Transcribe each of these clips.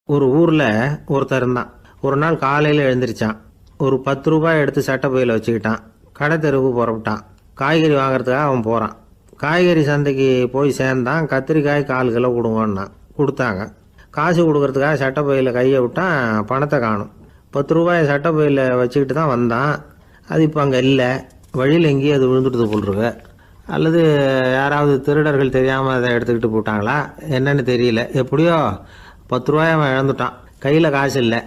ஒரு ஊரில் ஒருத்தர் இருந்தான். ஒரு நாள் காலையில் எழுந்திரிச்சான். ஒரு 10 ரூபாய் எடுத்து சட்டை பையில் வச்சுக்கிட்டான். கடை தெருவுக்கு புறப்பட்டான். காய்கறி வாங்குறதுக்காக அவன் போகிறான். காய்கறி சந்தைக்கு போய் சேர்ந்தான். கத்திரிக்காய் 1/4 கிலோ கொடுங்கன்னான். கொடுத்தாங்க. காசு கொடுக்கறதுக்காக சட்டை பையில் கையை விட்டான். பணத்தை காணும். 10 ரூபாயை சட்டை பையில் வச்சுக்கிட்டு தான் வந்தான். அது இப்போ அங்கே இல்லை. வழியில் எங்கேயும் அது விழுந்துட்டு போட்டுருக்கு. அல்லது யாராவது திருடர்கள் தெரியாமல் அதை எடுத்துக்கிட்டு போட்டாங்களா என்னன்னு தெரியல. எப்படியோ 10 ரூபாயை அவன் இழந்துட்டான். கையில் காசு இல்லை.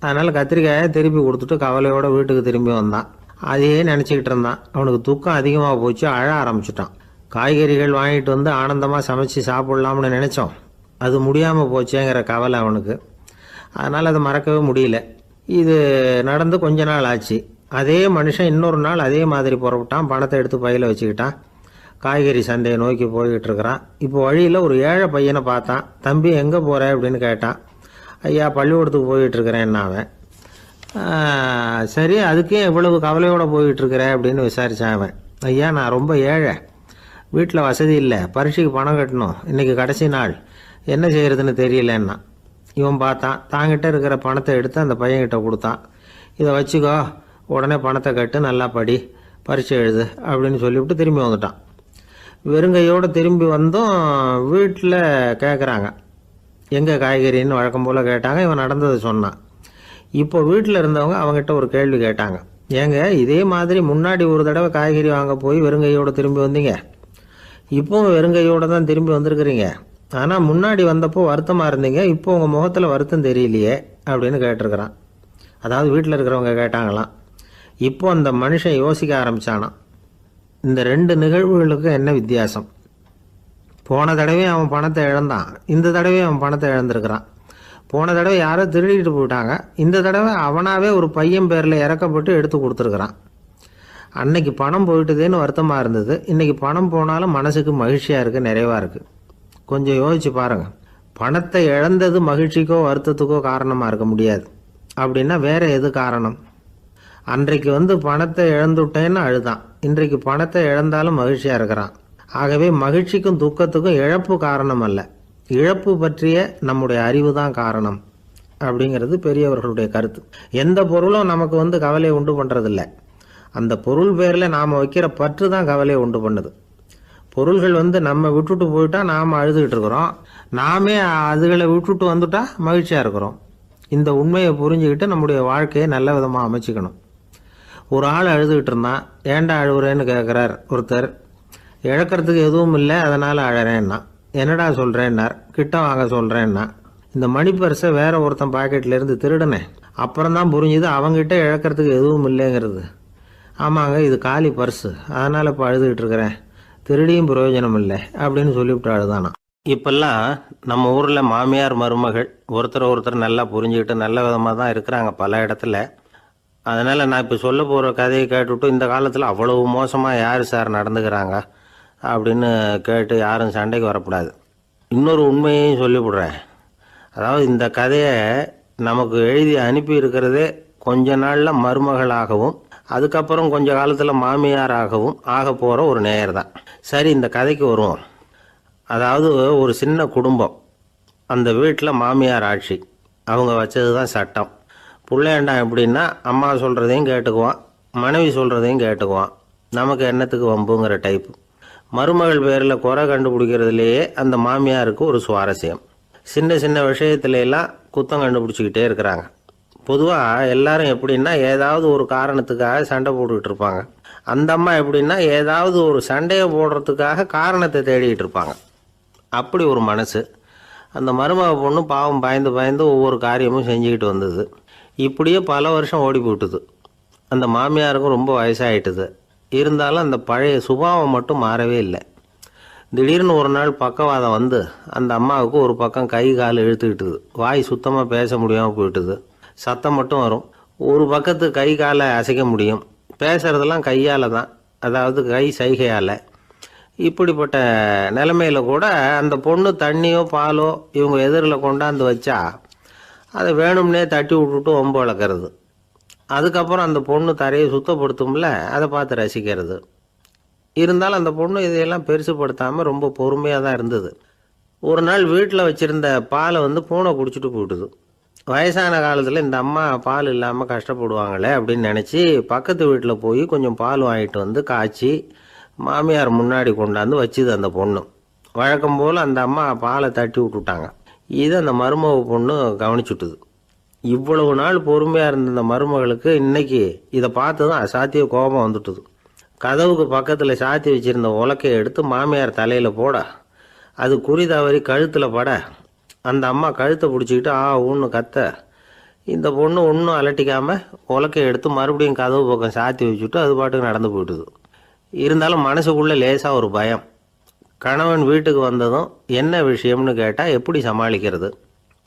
அதனால் கத்திரிக்காயை திருப்பி கொடுத்துட்டு கவலையோடு வீட்டுக்கு திரும்பி வந்தான். அதையே நினச்சிக்கிட்டு இருந்தான். அவனுக்கு துக்கம் அதிகமாக போச்சு. அழ ஆரம்பிச்சிட்டான். காய்கறிகள் வாங்கிட்டு வந்து ஆனந்தமாக சமைச்சு சாப்பிட்லாம்னு நினச்சோம். அது முடியாமல் போச்சேங்கிற கவலை அவனுக்கு. அதனால் அதை மறக்கவே முடியல. இது நடந்து கொஞ்ச நாள் ஆச்சு. அதே மனுஷன் இன்னொரு நாள் அதே மாதிரி புறப்பட்டான். பணத்தை எடுத்து பையில் வச்சுக்கிட்டான். காய்கறி சந்தையை நோக்கி போய்கிட்டு இருக்கிறான். இப்போ வழியில் ஒரு ஏழை பையனை பார்த்தான். தம்பி எங்கே போகிற அப்படின்னு கேட்டான். ஐயா பள்ளிக்கூடத்துக்கு போய்கிட்டுருக்கிறேன் அவன். சரி, அதுக்கே எவ்வளவு கவலையோடு போய்கிட்டுருக்கிற அப்படின்னு விசாரித்தான் அவன். ஐயா நான் ரொம்ப ஏழை, வீட்டில் வசதி இல்லை, பரீட்சைக்கு பணம் கட்டணும், இன்றைக்கி கடைசி நாள், என்ன செய்கிறதுன்னு தெரியலன்னா. இவன் பார்த்தான். தாங்கிட்ட இருக்கிற பணத்தை எடுத்து அந்த பையன்கிட்ட கொடுத்தான். இதை வச்சுக்கோ, உடனே பணத்தை கட்டு, நல்லா படி, பரீட்சை எழுது அப்படின்னு சொல்லிவிட்டு திரும்பி வந்துட்டான். வெறுங்கையோடு திரும்பி வந்தும் வீட்டில் கேட்குறாங்க எங்கே காய்கறின்னு வழக்கம் போல் கேட்டாங்க. இவன் நடந்ததை சொன்னான். இப்போ வீட்டில் இருந்தவங்க அவங்ககிட்ட ஒரு கேள்வி கேட்டாங்க. ஏங்க இதே மாதிரி முன்னாடி ஒரு தடவை காய்கறி வாங்க போய் வெறுங்கையோடு திரும்பி வந்தீங்க, இப்போவும் வெறுங்கையோடு தான் திரும்பி வந்திருக்கிறீங்க. ஆனால் முன்னாடி வந்தப்போ வருத்தமாக இருந்தீங்க, இப்போ உங்கள் முகத்தில் வருத்தம் தெரியலையே அப்படின்னு கேட்டிருக்கிறான். அதாவது வீட்டில் இருக்கிறவங்க கேட்டாங்களாம். இப்போ அந்த மனுஷன் யோசிக்க ஆரம்பித்தானான். இந்த 2 நிகழ்வுகளுக்கு என்ன வித்தியாசம்? போன தடவை அவன் பணத்தை இழந்தான், இந்த தடவை அவன் பணத்தை இழந்திருக்கிறான். போன தடவை யாரோ திருடிட்டு போயிட்டாங்க, இந்த தடவை அவனாவே ஒரு பையன் பேரில் இறக்கப்பட்டு எடுத்து கொடுத்துருக்குறான். அன்னைக்கு பணம் போயிட்டுதேன்னு வருத்தமாக இருந்தது, இன்றைக்கி பணம் போனாலும் மனசுக்கு மகிழ்ச்சியாக இருக்குது, நிறைவாக இருக்குது. கொஞ்சம் யோசிச்சு பாருங்கள். பணத்தை இழந்தது மகிழ்ச்சிக்கோ வருத்தத்துக்கோ காரணமாக இருக்க முடியாது. அப்படின்னா வேறு எது காரணம்? அன்றைக்கு பணத்தை இழந்துட்டேன்னு அழுதான், இன்றைக்கு பணத்தை இழந்தாலும் மகிழ்ச்சியாக இருக்கிறான். ஆகவே மகிழ்ச்சிக்கும் துக்கத்துக்கும் இழப்பு காரணம் அல்ல, இழப்பு பற்றிய நம்முடைய அறிவு தான் காரணம் அப்படிங்கிறது பெரியவர்களுடைய கருத்து. எந்த பொருளும் நமக்கு கவலையை உண்டு பண்ணுறதில்ல, அந்த பொருள் பேரில் நாம் வைக்கிற பற்று தான் கவலையை உண்டு பண்ணுது. பொருள்கள் நம்ம விட்டுட்டு போயிட்டா நாம் அழுதுகிட்டு இருக்கிறோம், நாமே அதுகளை விட்டுட்டு வந்துட்டா மகிழ்ச்சியாக இருக்கிறோம். இந்த உண்மையை புரிஞ்சுக்கிட்டு நம்முடைய வாழ்க்கையை நல்ல விதமாக அமைச்சிக்கணும். ஒரு ஆள் அழுதுகிட்டு இருந்தான். ஏன்டா அழுகுறேன்னு கேட்குறார் ஒருத்தர். இழக்கிறதுக்கு எதுவும் இல்லை, அதனால் அழறேன்னா. என்னடா சொல்கிறேன்னார். கிட்ட வாங்க சொல்கிறேன்னா. இந்த மணி பர்ஸை வேற ஒருத்தன் பாக்கெட்லேருந்து திருடினேன், அப்புறம் தான் புரிஞ்சுது அவங்ககிட்ட இழக்கிறதுக்கு எதுவும் இல்லைங்கிறது. ஆமாங்க இது காலி பர்ஸு, அதனால் இப்போ அழுதுகிட்டு இருக்கிறேன், திருடியும் பிரயோஜனம் இல்லை அப்படின்னு சொல்லிவிட்டு அழுதானா. இப்பெல்லாம் நம்ம ஊரில் மாமியார் மருமகள் ஒருத்தர் நல்லா புரிஞ்சுக்கிட்டு நல்ல விதமாக தான் இருக்கிறாங்க பல இடத்துல. அதனால் நான் இப்போ சொல்ல போகிற கதையை கேட்டுவிட்டு இந்த காலத்தில் அவ்வளவு மோசமாக யார் சார் நடந்துக்கிறாங்க அப்படின்னு கேட்டு யாரும் சண்டைக்கு வரக்கூடாது. இன்னொரு உண்மையையும் சொல்லிவிடுறேன். அதாவது இந்த கதையை நமக்கு எழுதி அனுப்பி இருக்கிறதே கொஞ்ச நாளில் மருமகளாகவும் அதுக்கப்புறம் கொஞ்ச காலத்தில் மாமியாராகவும் ஆக போகிற ஒரு நேயர் தான். சரி, இந்த கதைக்கு வருவோம். அதாவது ஒரு சின்ன குடும்பம், அந்த வீட்டில் மாமியார் ஆட்சி, அவங்க வச்சது தான் சட்டம். பிள்ளையாண்டான் எப்படின்னா அம்மா சொல்கிறதையும் கேட்டுக்குவான், மனைவி சொல்கிறதையும் கேட்டுக்குவான், நமக்கு என்னத்துக்கு வம்புங்கிற டைப்பு. மருமகள் பேரில் குறை கண்டுபிடிக்கிறதுலையே அந்த மாமியாருக்கு ஒரு சுவாரஸ்யம். சின்ன சின்ன விஷயத்துலாம் குத்தம் கண்டுபிடிச்சிக்கிட்டே இருக்கிறாங்க. பொதுவாக எல்லாரும் எப்படின்னா ஏதாவது ஒரு காரணத்துக்காக சண்டை போட்டுக்கிட்டு இருப்பாங்க. அந்த அம்மா எப்படின்னா ஏதாவது ஒரு சண்டையை போடுறதுக்காக காரணத்தை தேடிக்கிட்டு இருப்பாங்க. அப்படி ஒரு மனசு. அந்த மருமக பொண்ணு பாவம் பயந்து பயந்து ஒவ்வொரு காரியமும் செஞ்சுக்கிட்டு வந்தது. இப்படியே பல வருஷம் ஓடி போட்டுது. அந்த மாமியாருக்கும் ரொம்ப வயசாகிட்டுது. இருந்தாலும் அந்த பழைய சுபாவம் மட்டும் மாறவே இல்லை. திடீர்னு ஒரு நாள் பக்கவாதம் வந்து அந்த அம்மாவுக்கு ஒரு பக்கம் கை கால் இழுத்துக்கிட்டுது. வாய் சுத்தமாக பேச முடியாமல் போயிட்டுது. சத்தம் மட்டும் வரும். ஒரு பக்கத்து கை காலை அசைக்க முடியும், பேசுகிறதெல்லாம் கையால் தான், அதாவது கை சைகையால். இப்படிப்பட்ட நிலைமையில் கூட அந்த பொண்ணு தண்ணியோ பாலோ இவங்க எதிரில் கொண்டாந்து வச்சா அதை வேணும்னே தட்டி விட்டுட்டு ஒம்பு வளர்க்குறது. அதுக்கப்புறம் அந்த பொண்ணு தரையை சுத்தப்படுத்தும்ல, அதை பார்த்து ரசிக்கிறது. இருந்தாலும் அந்த பொண்ணு இதையெல்லாம் பெருசுப்படுத்தாமல் ரொம்ப பொறுமையாக தான் இருந்தது. ஒரு நாள் வீட்டில் வச்சுருந்த பாலை பூனை குடிச்சிட்டு போயிட்டுது. வயசான காலத்தில் இந்த அம்மா பால் இல்லாமல் கஷ்டப்படுவாங்களே அப்படின்னு நினச்சி பக்கத்து வீட்டில் போய் கொஞ்சம் பால் வாங்கிட்டு காய்ச்சி மாமியார் முன்னாடி கொண்டாந்து வச்சுது அந்த பொண்ணு. வழக்கம் போல் அந்த அம்மா பாலை தட்டி விட்டுட்டாங்க. இது அந்த மருமக பொண்ணு கவனிச்சுட்டுது. இவ்வளவு நாள் பொறுமையாக இருந்த இந்த மருமகளுக்கு இன்னைக்கு இதை பார்த்து தான் அசாத்திய கோபம் வந்துட்டுது. கதவுக்கு பக்கத்தில் சாத்தி வச்சுருந்த உலக்கையை எடுத்து மாமியார் தலையில் போட, அது குறி தவறி கழுத்தில் பட, அந்த அம்மா கழுத்தை பிடிச்சிக்கிட்டு ஊன்னு கத்த, இந்த பொண்ணு ஒன்றும் அலட்டிக்காமல் உலக்கையை எடுத்து மறுபடியும் கதவு பக்கம் சாத்தி வச்சுட்டு அது பாட்டுக்கு நடந்து போயிட்டுது. இருந்தாலும் மனசுக்குள்ளே லேசாக ஒரு பயம். கணவன் வீட்டுக்கு வந்ததும் என்ன விஷயம்னு கேட்டால் எப்படி சமாளிக்கிறது?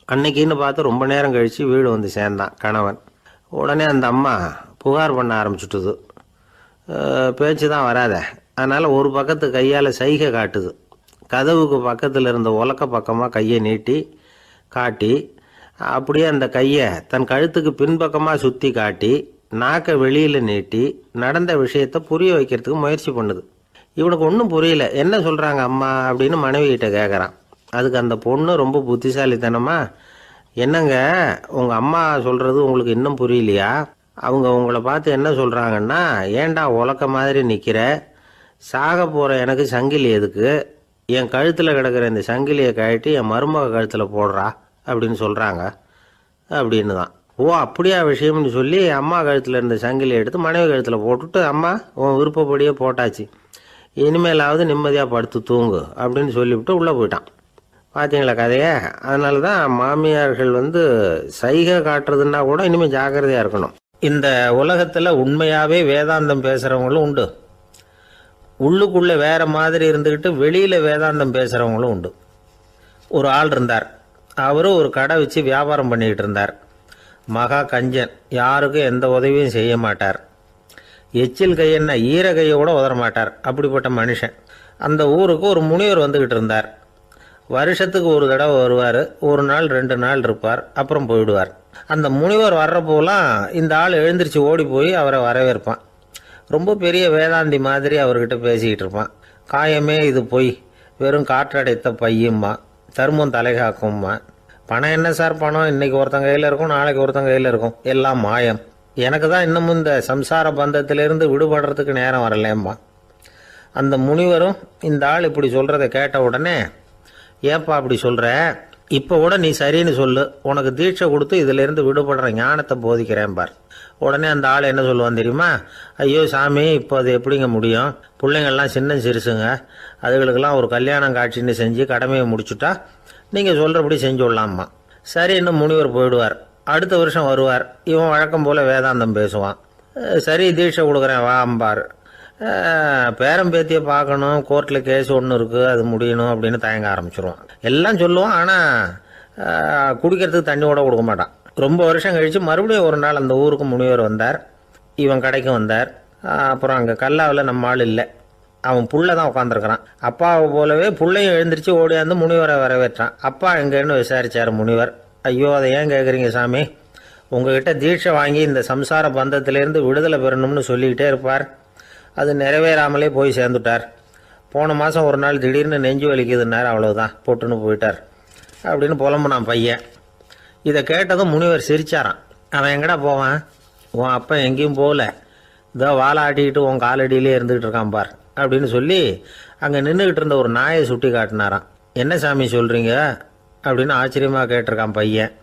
அன்னைக்குன்னு பார்த்து ரொம்ப நேரம் கழித்து வீடு சேர்ந்தான் கணவன். உடனே அந்த அம்மா புகார் பண்ண ஆரம்பிச்சுட்டுது. பேச்சு தான் வராத, அதனால் ஒரு பக்கத்து கையால் சைகை காட்டுது. கதவுக்கு பக்கத்தில் இருந்த உலக்க பக்கமாக கையை நீட்டி காட்டி, அப்படியே அந்த கையை தன் கழுத்துக்கு பின்பக்கமாக சுற்றி காட்டி நாக்கை வெளியில் நீட்டி நடந்த விஷயத்தை புரிய வைக்கிறதுக்கு முயற்சி பண்ணுது. இவனுக்கு ஒன்றும் புரியல. என்ன சொல்கிறாங்க அம்மா அப்படின்னு மனைவிகிட்ட கேட்குறான். அதுக்கு அந்த பொண்ணு ரொம்ப புத்திசாலித்தனமா, என்னங்க உங்கள் அம்மா சொல்கிறது உங்களுக்கு இன்னும் புரியலையா? அவங்க உங்களை பார்த்து என்ன சொல்கிறாங்கன்னா, ஏண்டா உலக்க மாதிரி நிற்கிற, சாக போகிற எனக்கு சங்கிலி எதுக்கு, என் கழுத்தில் கிடக்கிற இந்த சங்கிலியை கழட்டி என் மருமக கழுத்தில் போடுறா அப்படின்னு சொல்கிறாங்க அப்படின்னு தான். ஓ அப்படியா விஷயம்னு சொல்லி அம்மா கழுத்தில் இருந்த சங்கிலியை எடுத்து மனைவி கழுத்தில் போட்டுட்டு, அம்மா உன் விருப்பப்படியே போட்டாச்சு, இனிமேலாவது நிம்மதியாக படுத்து தூங்கு அப்படின்னு சொல்லிவிட்டு உள்ளே போயிட்டான். பார்த்தீங்களா கதையை? அதனால தான் மாமியார்கள் சைகை காட்டுறதுன்னா கூட இனிமேல் ஜாக்கிரதையாக இருக்கணும். இந்த உலகத்தில் உண்மையாகவே வேதாந்தம் பேசுகிறவங்களும் உண்டு, உள்ளுக்குள்ளே வேறு மாதிரி இருந்துக்கிட்டு வெளியில் வேதாந்தம் பேசுகிறவங்களும் உண்டு. ஒரு ஆள் இருந்தார். அவரும் ஒரு கடை வச்சு வியாபாரம் பண்ணிக்கிட்டு இருந்தார். மகா கஞ்சன், யாருக்கும் எந்த உதவியும் செய்ய மாட்டார். எச்சில் கையென்ன ஈர கையை கூட உதற மாட்டார். அப்படிப்பட்ட மனுஷன். அந்த ஊருக்கு ஒரு முனிவர் வந்துக்கிட்டு இருந்தார். வருஷத்துக்கு ஒரு தடவை வருவார். ஒரு நாள் 2 நாள் இருப்பார், அப்புறம் போயிடுவார். அந்த முனிவர் வர்றப்போலாம் இந்த ஆள் எழுந்திரிச்சு ஓடி போய் அவரை வரவேற்பான். ரொம்ப பெரிய வேதாந்தி மாதிரி அவர்கிட்ட பேசிக்கிட்டு இருப்பான். காயமே இது பொய், வெறும் காற்றடைத்த பையும்மா, தர்மம் தலைகாக்கும்மா, பணம் என்ன சார் பணம், இன்னைக்கு ஒருத்தன் கையில் இருக்கும், நாளைக்கு ஒருத்தன் கையில் இருக்கும், எல்லாம் மாயம், எனக்கு தான் இன்னமும் இந்த சம்சார பந்தத்திலிருந்து விடுபடுறதுக்கு நேரம் வரலேம்மா. அந்த முனிவரும் இந்த ஆள் இப்படி சொல்கிறத கேட்ட உடனே, ஏப்பா அப்படி சொல்கிற, இப்போ கூட நீ சரின்னு சொல்லு, உனக்கு தீட்சை கொடுத்து இதிலேருந்து விடுபடுற ஞானத்தை போதிக்கிறேன் பார். உடனே அந்த ஆள் என்ன சொல்லுவான் தெரியுமா? ஐயோ சாமி, இப்போ அது எப்படிங்க முடியும், பிள்ளைங்கள்லாம் சின்ன சிறுசுங்க, அதுகளுக்கெல்லாம் ஒரு கல்யாணம் காட்சின்னு செஞ்சு கடமையை முடிச்சுட்டா நீங்கள் சொல்கிறபடி செஞ்சு விடலாம்மா. சரி, இன்னும் முனிவர் போயிடுவார். அடுத்த வருஷம் வருவார். இவன் வழக்கம் போல் வேதாந்தம் பேசுவான். சரி தீட்சை கொடுக்குறேன் வா அம்பார். பேரம்பேத்தியை பார்க்கணும், கோர்ட்டில் கேஸ் ஒன்று இருக்குது, அது முடியணும் அப்படின்னு தயங்க ஆரம்பிச்சிருவான். எல்லாம் சொல்லுவான், ஆனால் குடிக்கிறதுக்கு தண்ணி கூட கொடுக்க மாட்டான். ரொம்ப வருஷம் கழித்து மறுபடியும் ஒரு நாள் அந்த ஊருக்கு முனிவர் வந்தார். இவன் கடைக்கும் வந்தார். அப்புறம் அங்கே கல்லாவில் நம்ம ஆள் இல்லை, அவன் புள்ள தான் உட்காந்துருக்கிறான். அப்பாவை போலவே புள்ளையும் எழுந்திரிச்சு ஓடியாந்து முனிவரை வரவேற்றான். அப்பா எங்கேன்னு விசாரித்தார் முனிவர். ஐயோ அதை ஏன் கேட்குறீங்க சாமி, உங்ககிட்ட தீட்சை வாங்கி இந்த சம்சார பந்தத்திலேருந்து விடுதலை பெறணும்னு சொல்லிக்கிட்டே இருப்பார், அது நிறைவேறாமலே போய் சேர்ந்துட்டார். போன மாதம் ஒரு நாள் திடீர்னு நெஞ்சு வலிக்குதுன்னார், அவ்வளோதான் போட்டுன்னு போயிட்டார் அப்படின்னு புலம்புனான் பையன். இதை கேட்டதும் முனிவர் சிரிச்சாரான். அவன் எங்கடா போவான், உன் அப்பா எங்கேயும் போகல, இதோ வாழை ஆட்டிக்கிட்டு உன் காலடியிலே இருந்துக்கிட்டு இருக்கான் பார் அப்படின்னு சொல்லி அங்கே நின்றுக்கிட்டு இருந்த ஒரு நாயை சுட்டி காட்டினாரான். என்ன சாமி சொல்கிறீங்க அப்படின்னு ஆச்சரியமாக கேட்டிருக்கான் பையன்.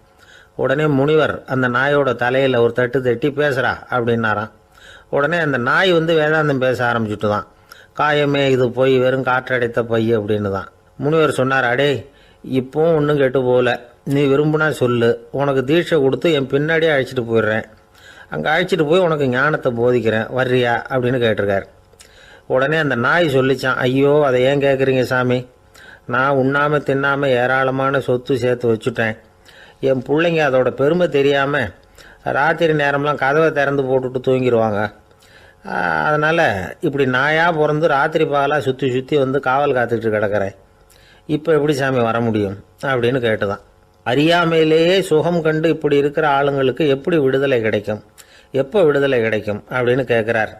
உடனே முனிவர் அந்த நாயோட தலையில் ஒரு தட்டு தட்டி பேசுகிறா அப்படின்னாரான். உடனே அந்த நாய் வேதாந்தம் பேச ஆரம்பிச்சுட்டு தான். காயமே இது போய் வெறும் காற்றடைத்த பை அப்படின்னு தான். முனிவர் சொன்னார், அடே இப்போவும் ஒன்றும் கெட்டு போகல, நீ விரும்புனா சொல்லு, உனக்கு தீட்சை கொடுத்து என் பின்னாடியே அழைச்சிட்டு போயிடுறேன், அங்கே அழைச்சிட்டு போய் உனக்கு ஞானத்தை போதிக்கிறேன், வர்றியா அப்படின்னு கேட்டிருக்கார். உடனே அந்த நாய் சொல்லிச்சான், ஐயோ அதை ஏன் கேட்குறீங்க சாமி, நான் உண்ணாமல் தின்னாமல் ஏராளமான சொத்து சேர்த்து வச்சுட்டேன், என் பிள்ளைங்க அதோட பெருமை தெரியாமல் ராத்திரி நேரம்லாம் கதவை திறந்து போட்டுட்டு தூங்கிடுவாங்க, அதனால் இப்படி நாயாக பிறந்து ராத்திரி பகலாக சுற்றி சுற்றி காவல் காத்துக்கிட்டு கிடக்கிறேன், இப்போ எப்படி சாமி வர முடியும் அப்படின்னு கேட்டுதான். அறியாமையிலேயே சுகம் கண்டு இப்படி இருக்கிற ஆளுங்களுக்கு எப்படி விடுதலை கிடைக்கும், எப்போ விடுதலை கிடைக்கும் அப்படின்னு கேட்குறார்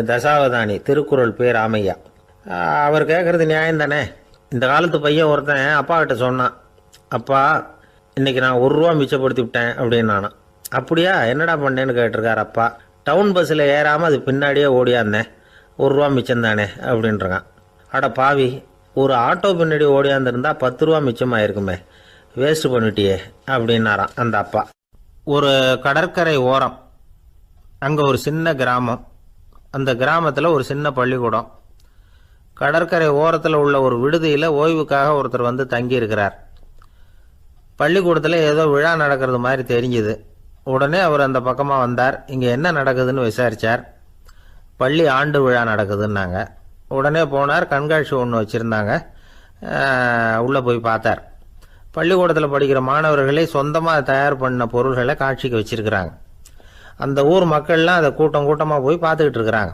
தசாவதானி, திருக்குறள் பேர் ராமையா. அவர் கேட்குறது நியாயம் தானே. இந்த காலத்து பையன் ஒருத்தன் அப்பா கிட்ட சொன்னான், அப்பா இன்னைக்கு நான் 1 ரூபா மிச்சப்படுத்தி விட்டேன் அப்படின்னு. நானும் அப்படியா என்னடா பண்ணேன்னு கேட்டிருக்காரு அப்பா. டவுன் பஸ்ஸில் ஏறாமல் அது பின்னாடியே ஓடியாந்தேன், 1 ரூபா மிச்சம் தானே அப்படின்றான். அட பாவி, ஒரு ஆட்டோ பின்னாடி ஓடியாந்துருந்தா 10 ரூபா மிச்சமாயிருக்குமே, வேஸ்ட் பண்ணிட்டியே அப்படின்னாராம் அந்த அப்பா. ஒரு கடற்கரை ஓரம், அங்கே ஒரு சின்ன கிராமம். அந்த கிராமத்தில் ஒரு சின்ன பள்ளிக்கூடம். கடற்கரை ஓரத்தில் உள்ள ஒரு விடுதியில் ஓய்வுக்காக ஒருத்தர் வந்து தங்கியிருக்கிறார். பள்ளிக்கூடத்தில் ஏதோ விழா நடக்கிறது மாதிரி தெரிஞ்சுது. உடனே அவர் அந்த பக்கமாக வந்தார். இங்கே என்ன நடக்குதுன்னு விசாரித்தார். பள்ளி ஆண்டு விழா நடக்குதுன்னாங்க. உடனே போனார். கண்காட்சி ஒன்று வச்சுருந்தாங்க. உள்ளே போய் பார்த்தார். பள்ளிக்கூடத்தில் படிக்கிற மாணவர்களே சொந்தமாக தயார் பண்ண பொருள்களை காட்சிக்கு வச்சுருக்கிறாங்க. அந்த ஊர் மக்கள்லாம் அதை கூட்டம் கூட்டமாக போய் பார்த்துக்கிட்டு இருக்கிறாங்க.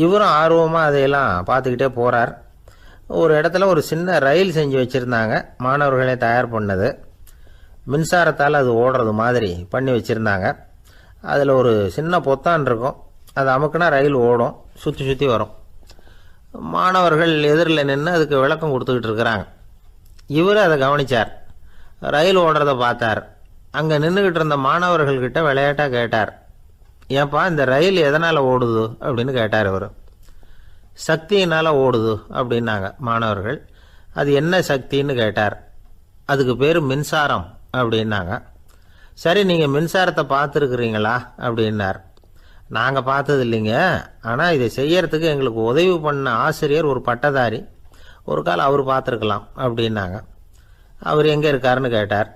இவரும் ஆர்வமாக அதையெல்லாம் பார்த்துக்கிட்டே போகிறார். ஒரு இடத்துல ஒரு சின்ன ரயில் செஞ்சு வச்சுருந்தாங்க, மாணவர்களே தயார் பண்ணது. மின்சாரத்தால் அது ஓடுறது மாதிரி பண்ணி வச்சுருந்தாங்க. அதில் ஒரு சின்ன பொத்தான் இருக்கும், அது அமுக்குனா ரயில் ஓடும், சுற்றி சுற்றி வரும். மாணவர்கள் எதிரில் நின்று அதுக்கு விளக்கம் கொடுத்துக்கிட்டு இருக்கிறாங்க. இவர் அதை கவனித்தார். ரயில் ஓடுறத பார்த்தார். அங்கே நின்றுக்கிட்டு இருந்த மாணவர்கள்கிட்ட விளையாட்டாக கேட்டார், ஏன்பா இந்த ரயில் எதனால் ஓடுது அப்படின்னு கேட்டார் இவர். சக்தியினால் ஓடுது அப்படின்னாங்க மாணவர்கள். அது என்ன சக்தின்னு கேட்டார். அதுக்கு பேர் மின்சாரம் அப்படின்னாங்க. சரி, நீங்கள் மின்சாரத்தை பார்த்துருக்குறீங்களா அப்படின்னார். நாங்கள் பார்த்தது இல்லைங்க, ஆனால் இதை செய்யறதுக்கு எங்களுக்கு உதவி பண்ண ஆசிரியர் ஒரு பட்டதாரி, ஒரு கால் அவர் பார்த்துருக்கலாம் அப்படின்னாங்க. அவர் எங்கே இருக்காருன்னு கேட்டார்.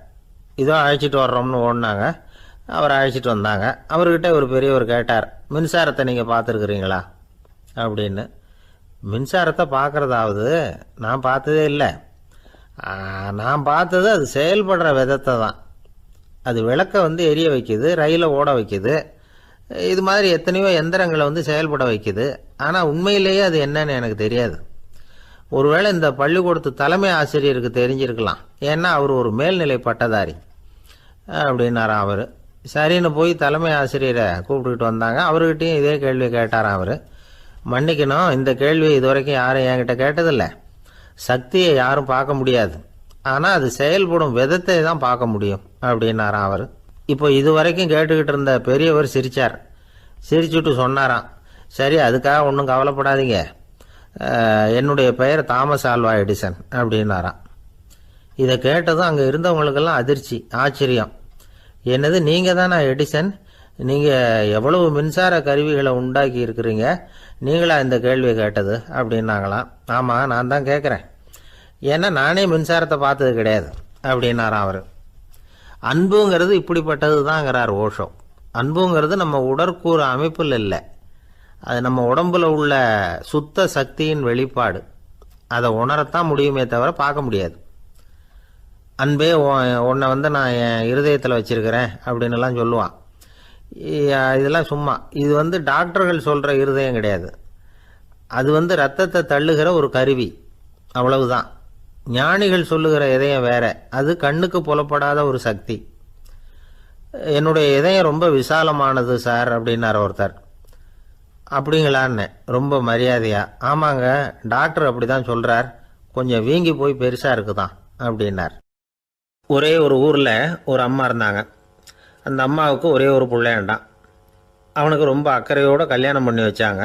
இதோ அழைச்சிட்டு வர்றோம்னு ஓடினாங்க. அவரை அழைச்சிட்டு வந்தாங்க. அவர்கிட்ட ஒரு பெரியவர் கேட்டார், மின்சாரத்தை நீங்கள் பார்த்துருக்குறீங்களா அப்படின்னு. மின்சாரத்தை பார்க்குறதாவது நான் பார்த்ததே இல்லை. நான் பார்த்தது அது செயல்படுற விதத்தை தான். அது விளக்கை வந்து எரிய வைக்குது, ரயிலை ஓட வைக்குது, இது மாதிரி எத்தனையோ எந்திரங்களை வந்து செயல்பட வைக்குது. ஆனால் உண்மையிலேயே அது என்னன்னு எனக்கு தெரியாது. ஒருவேளை இந்த பள்ளிக்கூடத்து தலைமை ஆசிரியருக்கு தெரிஞ்சிருக்கலாம், ஏன்னா அவர் ஒரு மேல்நிலை பட்டதாரி அப்படின்னாராம் அவர். சரின்னு போய் தலைமை ஆசிரியரை கூப்பிட்டுக்கிட்டு வந்தாங்க. அவர்கிட்டையும் இதே கேள்வியை கேட்டாராம் அவர். மன்னிக்கணும், இந்த கேள்வியை இதுவரைக்கும் யாரும் என்கிட்ட கேட்டதில்லை. சக்தியை யாரும் பார்க்க முடியாது, ஆனால் அது செயல்படும் விதத்தை தான் பார்க்க முடியும் அப்படின்னாராம் அவர். இப்போ இதுவரைக்கும் கேட்டுக்கிட்டு இருந்த பெரியவர் சிரித்தார். சிரிச்சுட்டு சொன்னாராம், சரி அதுக்காக ஒன்றும் கவலைப்படாதீங்க, என்னுடைய பெயர் தாமஸ் ஆல்வா எடிசன் அப்படின்னாராம். இதை கேட்டதும் அங்கே இருந்தவங்களுக்கெல்லாம் அதிர்ச்சி, ஆச்சரியம். என்னது, நீங்கள் தானே எடிசன்? நீங்கள் எவ்வளவு மின்சார கருவிகளை உண்டாக்கி இருக்கிறீங்க, நீங்களா இந்த கேள்வியை கேட்டது அப்படின்னாங்களாம். ஆமாம், நான் தான் கேட்குறேன், ஏன்னா நானே மின்சாரத்தை பார்த்தது கிடையாது அப்படின்னாராம் அவர். அன்புங்கிறது இப்படிப்பட்டது தாங்கிறார் ஓஷோ. அன்புங்கிறது நம்ம உடற்கூறு அமைப்பில் இல்லை, அது நம்ம உடம்புல உள்ள சுத்த சக்தியின் வெளிப்பாடு. அதை உணரத்தான் முடியுமே தவிர பார்க்க முடியாது. அன்பே உன்னை வந்து நான் என் இருதயத்தில் வச்சிருக்கிறேன் அப்படின்னுலாம் சொல்லுவான். இதெல்லாம் சும்மா. இது வந்து டாக்டர்கள் சொல்கிற இருதயம் கிடையாது. அது வந்து ரத்தத்தை தள்ளுகிற ஒரு கருவி, அவ்வளவுதான். ஞானிகள் சொல்லுகிற இதயம் வேற, அது கண்ணுக்கு புலப்படாத ஒரு சக்தி. என்னுடைய இதயம் ரொம்ப விசாலமானது சார் அப்படின்னார் ஒருத்தர். அப்படிங்களான்னு ரொம்ப மரியாதையா, ஆமாங்க டாக்டர் அப்படி தான் சொல்கிறார், கொஞ்சம் வீங்கி போய் பெருசாக இருக்குதான் அப்படின்னார். ஒரே ஒரு ஊரில் ஒரு அம்மா இருந்தாங்க. அந்த அம்மாவுக்கு ஒரே ஒரு பிள்ளையாண்டான். அவனுக்கு ரொம்ப அக்கறையோடு கல்யாணம் பண்ணி வச்சாங்க.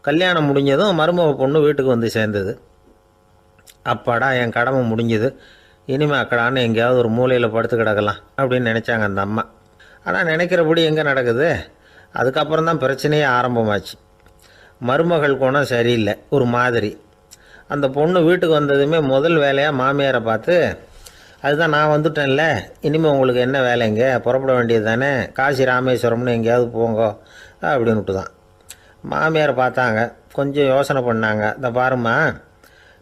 கல்யாணம் முடிஞ்சதும் மருமக பொண்ணு வீட்டுக்கு வந்து சேர்ந்தது. அப்பாடா என் கடமை முடிஞ்சுது, இனிமேல் அக்கடான்னு எங்கேயாவது ஒரு மூலையில் படுத்து கிடக்கலாம் அப்படின்னு நினச்சாங்க அந்த அம்மா. ஆனால் நினைக்கிறபடி எங்கே நடக்குது? அதுக்கப்புறம் தான் பிரச்சனையே ஆரம்பமாச்சு. மருமகள் குணம் சரியில்லை, ஒரு மாதிரி. அந்த பொண்ணு வீட்டுக்கு வந்ததுமே முதல் வேலையாக மாமியாரை பார்த்து, அதுதான் நான் வந்துட்டேன்ல, இனிமேல் உங்களுக்கு என்ன வேலைங்க, புறப்பட வேண்டியது தானே, காசி ராமேஸ்வரம்னு எங்கேயாவது போங்க அப்படின்னுட்டு தான். மாமியார் பார்த்தாங்க, கொஞ்சம் யோசனை பண்ணாங்க. இந்த பாருமா,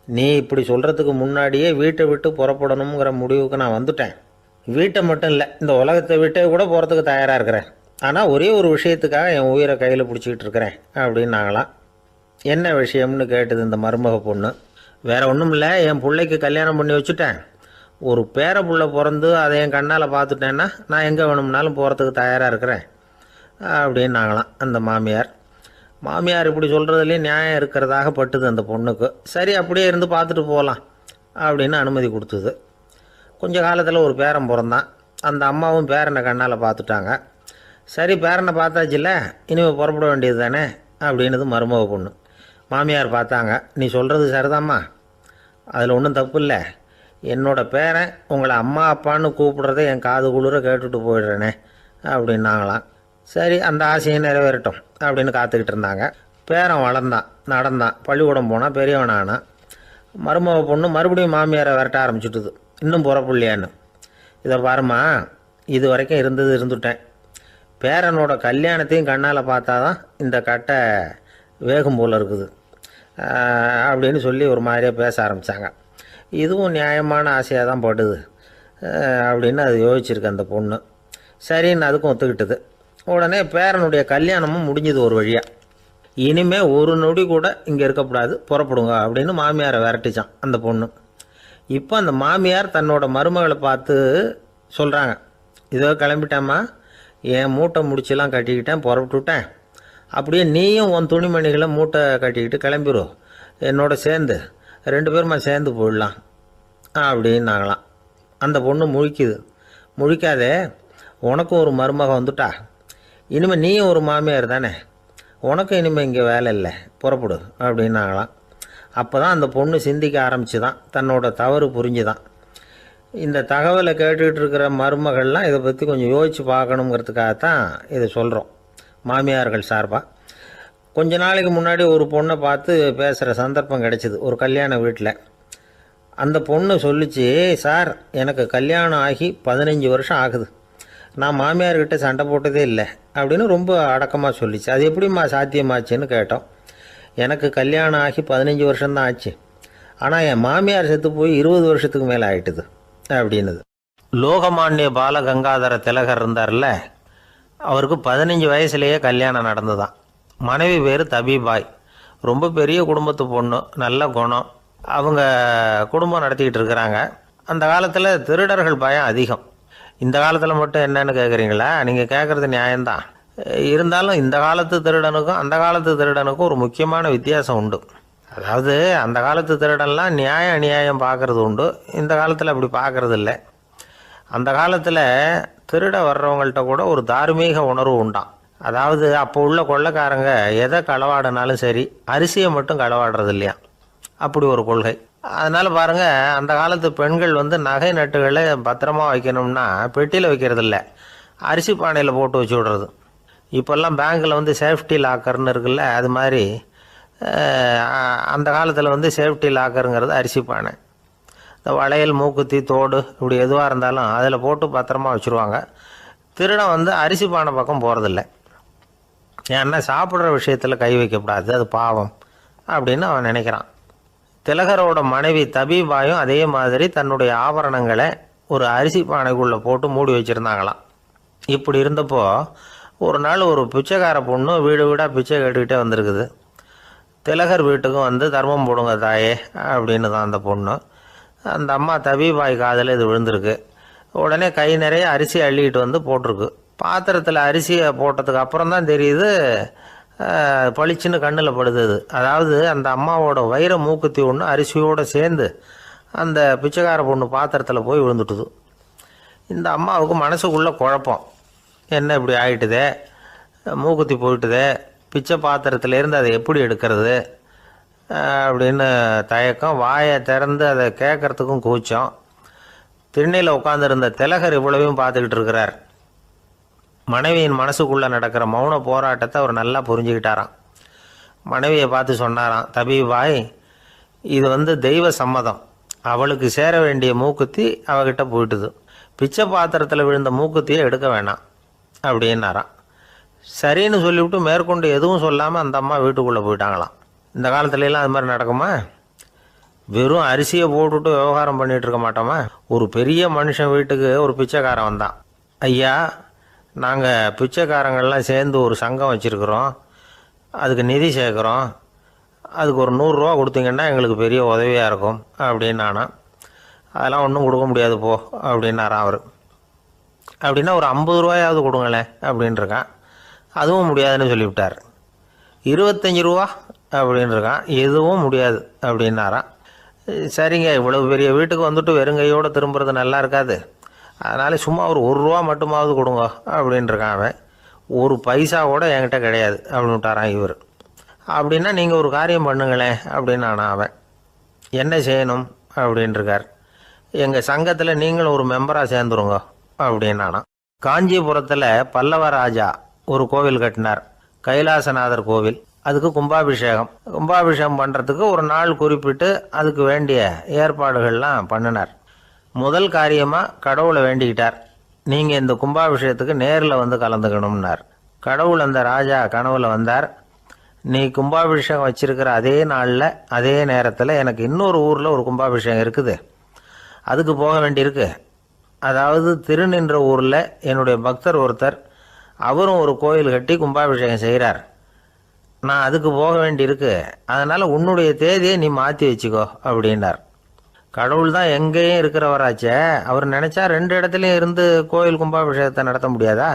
நீ இப்படி சொல்கிறதுக்கு முன்னாடியே வீட்டை விட்டு புறப்படணுங்கிற முடிவுக்கு நான் வந்துட்டேன். வீட்டை மட்டும் இல்லை, இந்த உலகத்தை விட்டே கூட போகிறதுக்கு தயாராக இருக்கிறேன். ஆனால் ஒரே ஒரு விஷயத்துக்காக என் உயிரை கையில் பிடிச்சிக்கிட்டு இருக்கிறேன் அப்படின்னாங்களாம். என்ன விஷயம்னு கேட்டது இந்த மருமக பொண்ணு. வேற ஒன்றும் இல்லை, என் பிள்ளைக்கு கல்யாணம் பண்ணி வச்சுட்டேன். ஒரு பேர புள்ள பிறந்து அதை என் கண்ணால் பார்த்துட்டேன்னா நான் எங்கே வேணும்னாலும் போகிறதுக்கு தயாராக இருக்கிறேன் அப்படின்னாங்களாம் அந்த மாமியார். மாமியார் இப்படி சொல்கிறதுலேயே நியாயம் இருக்கிறதாக பட்டுது அந்த பொண்ணுக்கு. சரி அப்படியே இருந்து பார்த்துட்டு போகலாம் அப்படின்னு அனுமதி கொடுத்தது. கொஞ்ச காலத்தில் ஒரு பேரன் பிறந்தான். அந்த அம்மாவும் பேரனை கண்ணால் பார்த்துட்டாங்க. சரி பேரனை பார்த்தாச்சுல்ல, இனிமேல் புறப்பட வேண்டியது தானே அப்படின்னது மருமக பொண்ணு. மாமியார் பார்த்தாங்க. நீ சொல்கிறது சரிதாம்மா, அதில் ஒன்றும் தப்பு இல்லை. என்னோடய பேரன் உங்களை அம்மா அப்பான்னு கூப்பிடுறத என் காது குளிர கேட்டுட்டு போயிடுறேனே அப்படின்னாங்களாம். சரி அந்த ஆசையை நிறைவேறட்டும் அப்படின்னு காத்துக்கிட்டு இருந்தாங்க. பேரன் வளர்ந்தான், நடந்தான், பள்ளிக்கூடம் போனால் பெரியவனானான். மருமக பொண்ணு மறுபடியும் மாமியாரை விரட்ட ஆரம்பிச்சுட்டுது, இன்னும் புறப்புள்ளையான்னு. இதை பாருமா, இது வரைக்கும் இருந்துட்டேன். பேரனோட கல்யாணத்தையும் கண்ணால் பார்த்தா தான் இந்த கட்டை வேகும் போல் இருக்குது அப்படின்னு சொல்லி ஒரு மாதிரியாக பேச ஆரம்பித்தாங்க. இதுவும் நியாயமான ஆசையாக தான் படுது அப்படின்னு அது யோசிச்சிருக்கு அந்த பொண்ணு. சரின்னு அதுக்கும் ஒத்துக்கிட்டது. உடனே பேரனுடைய கல்யாணமும் முடிஞ்சது ஒரு வழியாக. இனிமேல் ஒரு நொடி கூட இங்கே இருக்கக்கூடாது, புறப்படுங்க அப்படின்னு மாமியாரை விரட்டிச்சான் அந்த பொண்ணு. இப்போ அந்த மாமியார் தன்னோட மருமகளை பார்த்து சொல்கிறாங்க, இதோ கிளம்பிட்டேம்மா, என் மூட்டை முடிச்செல்லாம் கட்டிக்கிட்டேன், புறப்பட்டுவிட்டேன். அப்படியே நீயும் உன் துணிமணிகளை மூட்டை கட்டிக்கிட்டு கிளம்பிடும், என்னோட சேர்ந்து 2 பேருமா சேர்ந்து போயிடலாம் அப்படின்னாங்களாம். அந்த பொண்ணு முழிக்குது. முழிக்காதே, உனக்கும் ஒரு மருமக வந்துட்டா, இனிமேல் நீயும் ஒரு மாமியார் தானே, உனக்கும் இனிமேல் இங்கே வேலை இல்லை, புறப்படு அப்படின்னாங்களாம். அப்போ தான் அந்த பொண்ணு சிந்திக்க ஆரம்பிச்சு தான், தன்னோட தவறு புரிஞ்சுதான். இந்த தகவலை கேட்டுக்கிட்டு இருக்கிற மருமகள்லாம் இதை பற்றி கொஞ்சம் யோசித்து பார்க்கணுங்கிறதுக்காகத்தான் இதை சொல்கிறோம் மாமியார்கள் சார்பாக. கொஞ்ச நாளைக்கு முன்னாடி ஒரு பொண்ணை பார்த்து பேசுகிற சந்தர்ப்பம் கிடைச்சிது ஒரு கல்யாண வீட்டில். அந்த பொண்ணு சொல்லிச்சு, சார் எனக்கு கல்யாணம் ஆகி 15 வருஷம் ஆகுது, நான் மாமியார்கிட்ட சண்டை போட்டதே இல்லை அப்படின்னு ரொம்ப அடக்கமாக சொல்லிச்சு. அது எப்படிம்மா சாத்தியமாச்சுன்னு கேட்டோம். எனக்கு கல்யாணம் ஆகி 15 வருஷம்தான் ஆச்சு, ஆனால் என் மாமியார் செத்து போய் 20 வருஷத்துக்கு மேலே ஆயிட்டுது அப்படின்னுது. லோகமானிய பாலகங்காதர திலகர் இருந்தார்ல, அவருக்கு 15 வயசுலேயே கல்யாணம் நடந்துதான். மனைவி பேர் தபிபாய், ரொம்ப பெரிய குடும்பத்து பொண்ணு, நல்ல குணம். அவங்க குடும்பம் நடத்திக்கிட்டு இருக்கிறாங்க. அந்த காலத்தில் திருடர்கள் பயம் அதிகம். இந்த காலத்தில் மட்டும் என்னன்னு கேட்குறீங்களா? நீங்கள் கேட்குறது நியாயம்தான். இருந்தாலும் இந்த காலத்து திருடனுக்கும் அந்த காலத்து திருடனுக்கும் ஒரு முக்கியமான வித்தியாசம் உண்டு. அதாவது அந்த காலத்து திருடன்லாம் நியாயம் அநியாயம் பார்க்குறது உண்டு, இந்த காலத்தில் அப்படி பார்க்குறது இல்லை. அந்த காலத்தில் திருட வர்றவங்கள்ட்ட கூட ஒரு தார்மீக உணர்வு உண்டாம். அதாவது அப்போ உள்ள கொள்ளைக்காரங்க எதை களவாடினாலும் சரி, அரிசியை மட்டும் களவாடுறது இல்லையா, அப்படி ஒரு கொள்கை. அதனால் பாருங்கள், அந்த காலத்து பெண்கள் நகை நட்டுகளை பத்திரமா வைக்கணும்னா பெட்டியில் வைக்கிறது இல்லை, அரிசி பானையில் போட்டு வச்சு விடுறது. இப்போல்லாம் பேங்க்கில் சேஃப்டி லாக்கர்னு இருக்குல்ல, அது மாதிரி அந்த காலத்தில் சேஃப்டி லாக்கருங்கிறது அரிசி பானை. இந்த வளையல், மூக்குத்தி, தோடு இப்படி எதுவாக இருந்தாலும் அதில் போட்டு பத்திரமா வச்சுருவாங்க. திருடன் அரிசி பானை பக்கம் போகிறதில்ல. ஏன்னா சாப்பிட்ற விஷயத்தில் கை வைக்கக்கூடாது, அது பாவம் அப்படின்னு அவன் நினைக்கிறான். திலகரோட மனைவி தபிபாயும் அதே மாதிரி தன்னுடைய ஆபரணங்களை ஒரு அரிசி பானைக்குள்ளே போட்டு மூடி வச்சுருந்தாங்களாம். இப்படி இருந்தப்போ ஒரு நாள் ஒரு பிச்சைக்கார பொண்ணு வீடு வீடாக பிச்சை கேட்டுக்கிட்டே வந்திருக்குது. திலகர் வீட்டுக்கும் தர்மம் போடுங்க தாயே அப்படின்னு தான் அந்த பொண்ணு. அந்த அம்மா தபிபாய் காதில் இது விழுந்திருக்கு. உடனே கை நிறைய அரிசி அள்ளிக்கிட்டு போட்டிருக்கு. பாத்திரத்தில் அரிசியை போட்டதுக்கு அப்புறம் தான் தெரியுது, பளிச்சுன்னு கண்ணில் படுது. அதாவது அந்த அம்மாவோட வைர மூக்குத்தி ஒன்று அரிசியோடு சேர்ந்து அந்த பிச்சைக்கார பொண்ணு பாத்திரத்தில் போய் விழுந்துட்டுது. இந்த அம்மாவுக்கு மனசுக்குள்ளே குழப்பம், என்ன இப்படி ஆகிட்டுதே, மூக்குத்தி போயிட்டுதே, பிச்சை பாத்திரத்துலேருந்து அதை எப்படி எடுக்கிறது அப்படின்னு தயக்கம். வாயை திறந்து அதை கேட்கறதுக்கும் கூச்சம். திண்ணையில் உட்காந்துருந்த திலகர் இவ்வளவையும் பார்த்துக்கிட்டு இருக்கிறார். மனைவியின் மனசுக்குள்ளே நடக்கிற மௌன போராட்டத்தை அவர் நல்லா புரிஞ்சுக்கிட்டாராம். மனைவியை பார்த்து சொன்னாராம், தபிபாய், இது தெய்வ சம்மதம், அவளுக்கு சேர வேண்டிய மூக்குத்தி அவகிட்ட போயிட்டுது, பிச்சை பாத்திரத்தில் விழுந்த மூக்குத்தியை எடுக்க வேணாம் அப்படின்னாராம். சரின்னு சொல்லிவிட்டு மேற்கொண்டு எதுவும் சொல்லாமல் அந்த அம்மா வீட்டுக்குள்ளே போயிட்டாங்களாம். இந்த காலத்துலலாம் அது மாதிரி நடக்குமா? வெறும் அரிசியை போட்டுவிட்டு விவகாரம் பண்ணிகிட்டு இருக்க மாட்டோமா? ஒரு பெரிய மனுஷன் வீட்டுக்கு ஒரு பிச்சைக்காரன் வந்தான். ஐயா, நாங்கள் பிச்சைக்காரங்கள்லாம் சேர்ந்து ஒரு சங்கம் வச்சுருக்குறோம், அதுக்கு நிதி சேர்க்குறோம், அதுக்கு ஒரு 100 ரூபா கொடுத்தீங்கன்னா எங்களுக்கு பெரிய உதவியாக இருக்கும் அப்படின்னானா. அதெல்லாம் ஒன்றும் கொடுக்க முடியாது போ அப்படின்னாரான் அவர். அப்படின்னா ஒரு 50 ரூபாயாவது கொடுங்களேன் அப்படின்ட்டுருக்கான். அதுவும் முடியாதுன்னு சொல்லிவிட்டார். 25 ரூபா அப்படின்னு இருக்கான். எதுவும் முடியாது அப்படின்னாராம். சரிங்க, இவ்வளவு பெரிய வீட்டுக்கு வந்துட்டு வெறுங்கையோடு திரும்புறது நல்லா இருக்காது, அதனால சும்மா ஒரு ரூபா மட்டுமாவது கொடுங்க அப்படின்ட்டுருக்கான் அவன். ஒரு பைசா கூட என்கிட்ட கிடையாது அப்படின்னு விட்டாரான் இவர். அப்படின்னா நீங்கள் ஒரு காரியம் பண்ணுங்களேன் அப்படின்னானா அவன். என்ன செய்யணும் அப்படின்ட்டுருக்கார். எங்கள் சங்கத்தில் நீங்களும் ஒரு மெம்பராக சேர்ந்துருங்க அப்படின்னானா. காஞ்சிபுரத்தில் பல்லவ ராஜா ஒரு கோவில் கட்டினார், கைலாசநாதர் கோவில். அதுக்கு கும்பாபிஷேகம் பண்ணுறதுக்கு ஒரு நாள் குறிப்பிட்டு அதுக்கு வேண்டிய ஏற்பாடுகள்லாம் பண்ணினார். முதல் காரியமாக கடவுளை வேண்டிக்கிட்டார், நீங்கள் இந்த கும்பாபிஷேகத்துக்கு நேரில் வந்து கலந்துக்கணும்னார். கடவுள் அந்த ராஜா கனவுல வந்தார். நீ கும்பாபிஷேகம் வச்சிருக்கிற அதே நாளில் அதே நேரத்தில் எனக்கு இன்னொரு ஊரில் ஒரு கும்பாபிஷேகம் இருக்குது, அதுக்கு போக வேண்டியிருக்கு. அதாவது திருநின்ற ஊரில் என்னுடைய பக்தர் ஒருத்தர், அவரும் ஒரு கோயில் கட்டி கும்பாபிஷேகம் செய்கிறார், நான் அதுக்கு போக வேண்டியிருக்கு, அதனால் உன்னுடைய தேதியை நீ மாற்றி வச்சுக்கோ அப்படின்னார். கடவுள் தான் எங்கேயும் இருக்கிறவராச்சே, அவர் நினச்சா 2 இடத்துலையும் இருந்து கோயில் கும்பாபிஷேகத்தை நடத்த முடியாதா?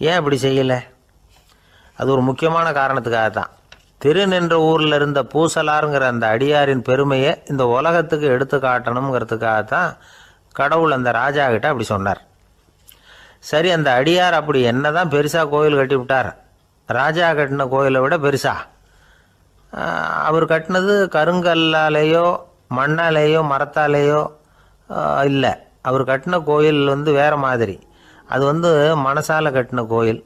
ஏன் அப்படி செய்யலை? அது ஒரு முக்கியமான காரணத்துக்காகத்தான். திருநின்ற ஊரில் இருந்த பூசலாருங்கிற அந்த அடியாரின் பெருமையை இந்த உலகத்துக்கு எடுத்து காட்டணுங்கிறதுக்காகத்தான் கடவுள் அந்த ராஜா கிட்ட அப்படி சொன்னார். சரி, அந்த அடியார் அப்படி என்னதான் பெருசாக கோயில் கட்டி விட்டார்? ராஜா கட்டின கோயிலை விட பெருசா? அவர் கட்டினது கருங்கல்லாலேயோ மண்ணாலேயோ மரத்தாலேயோ இல்லை. அவர் கட்டின கோயில் வேறு மாதிரி. அது மனசால் கட்டின கோயில்,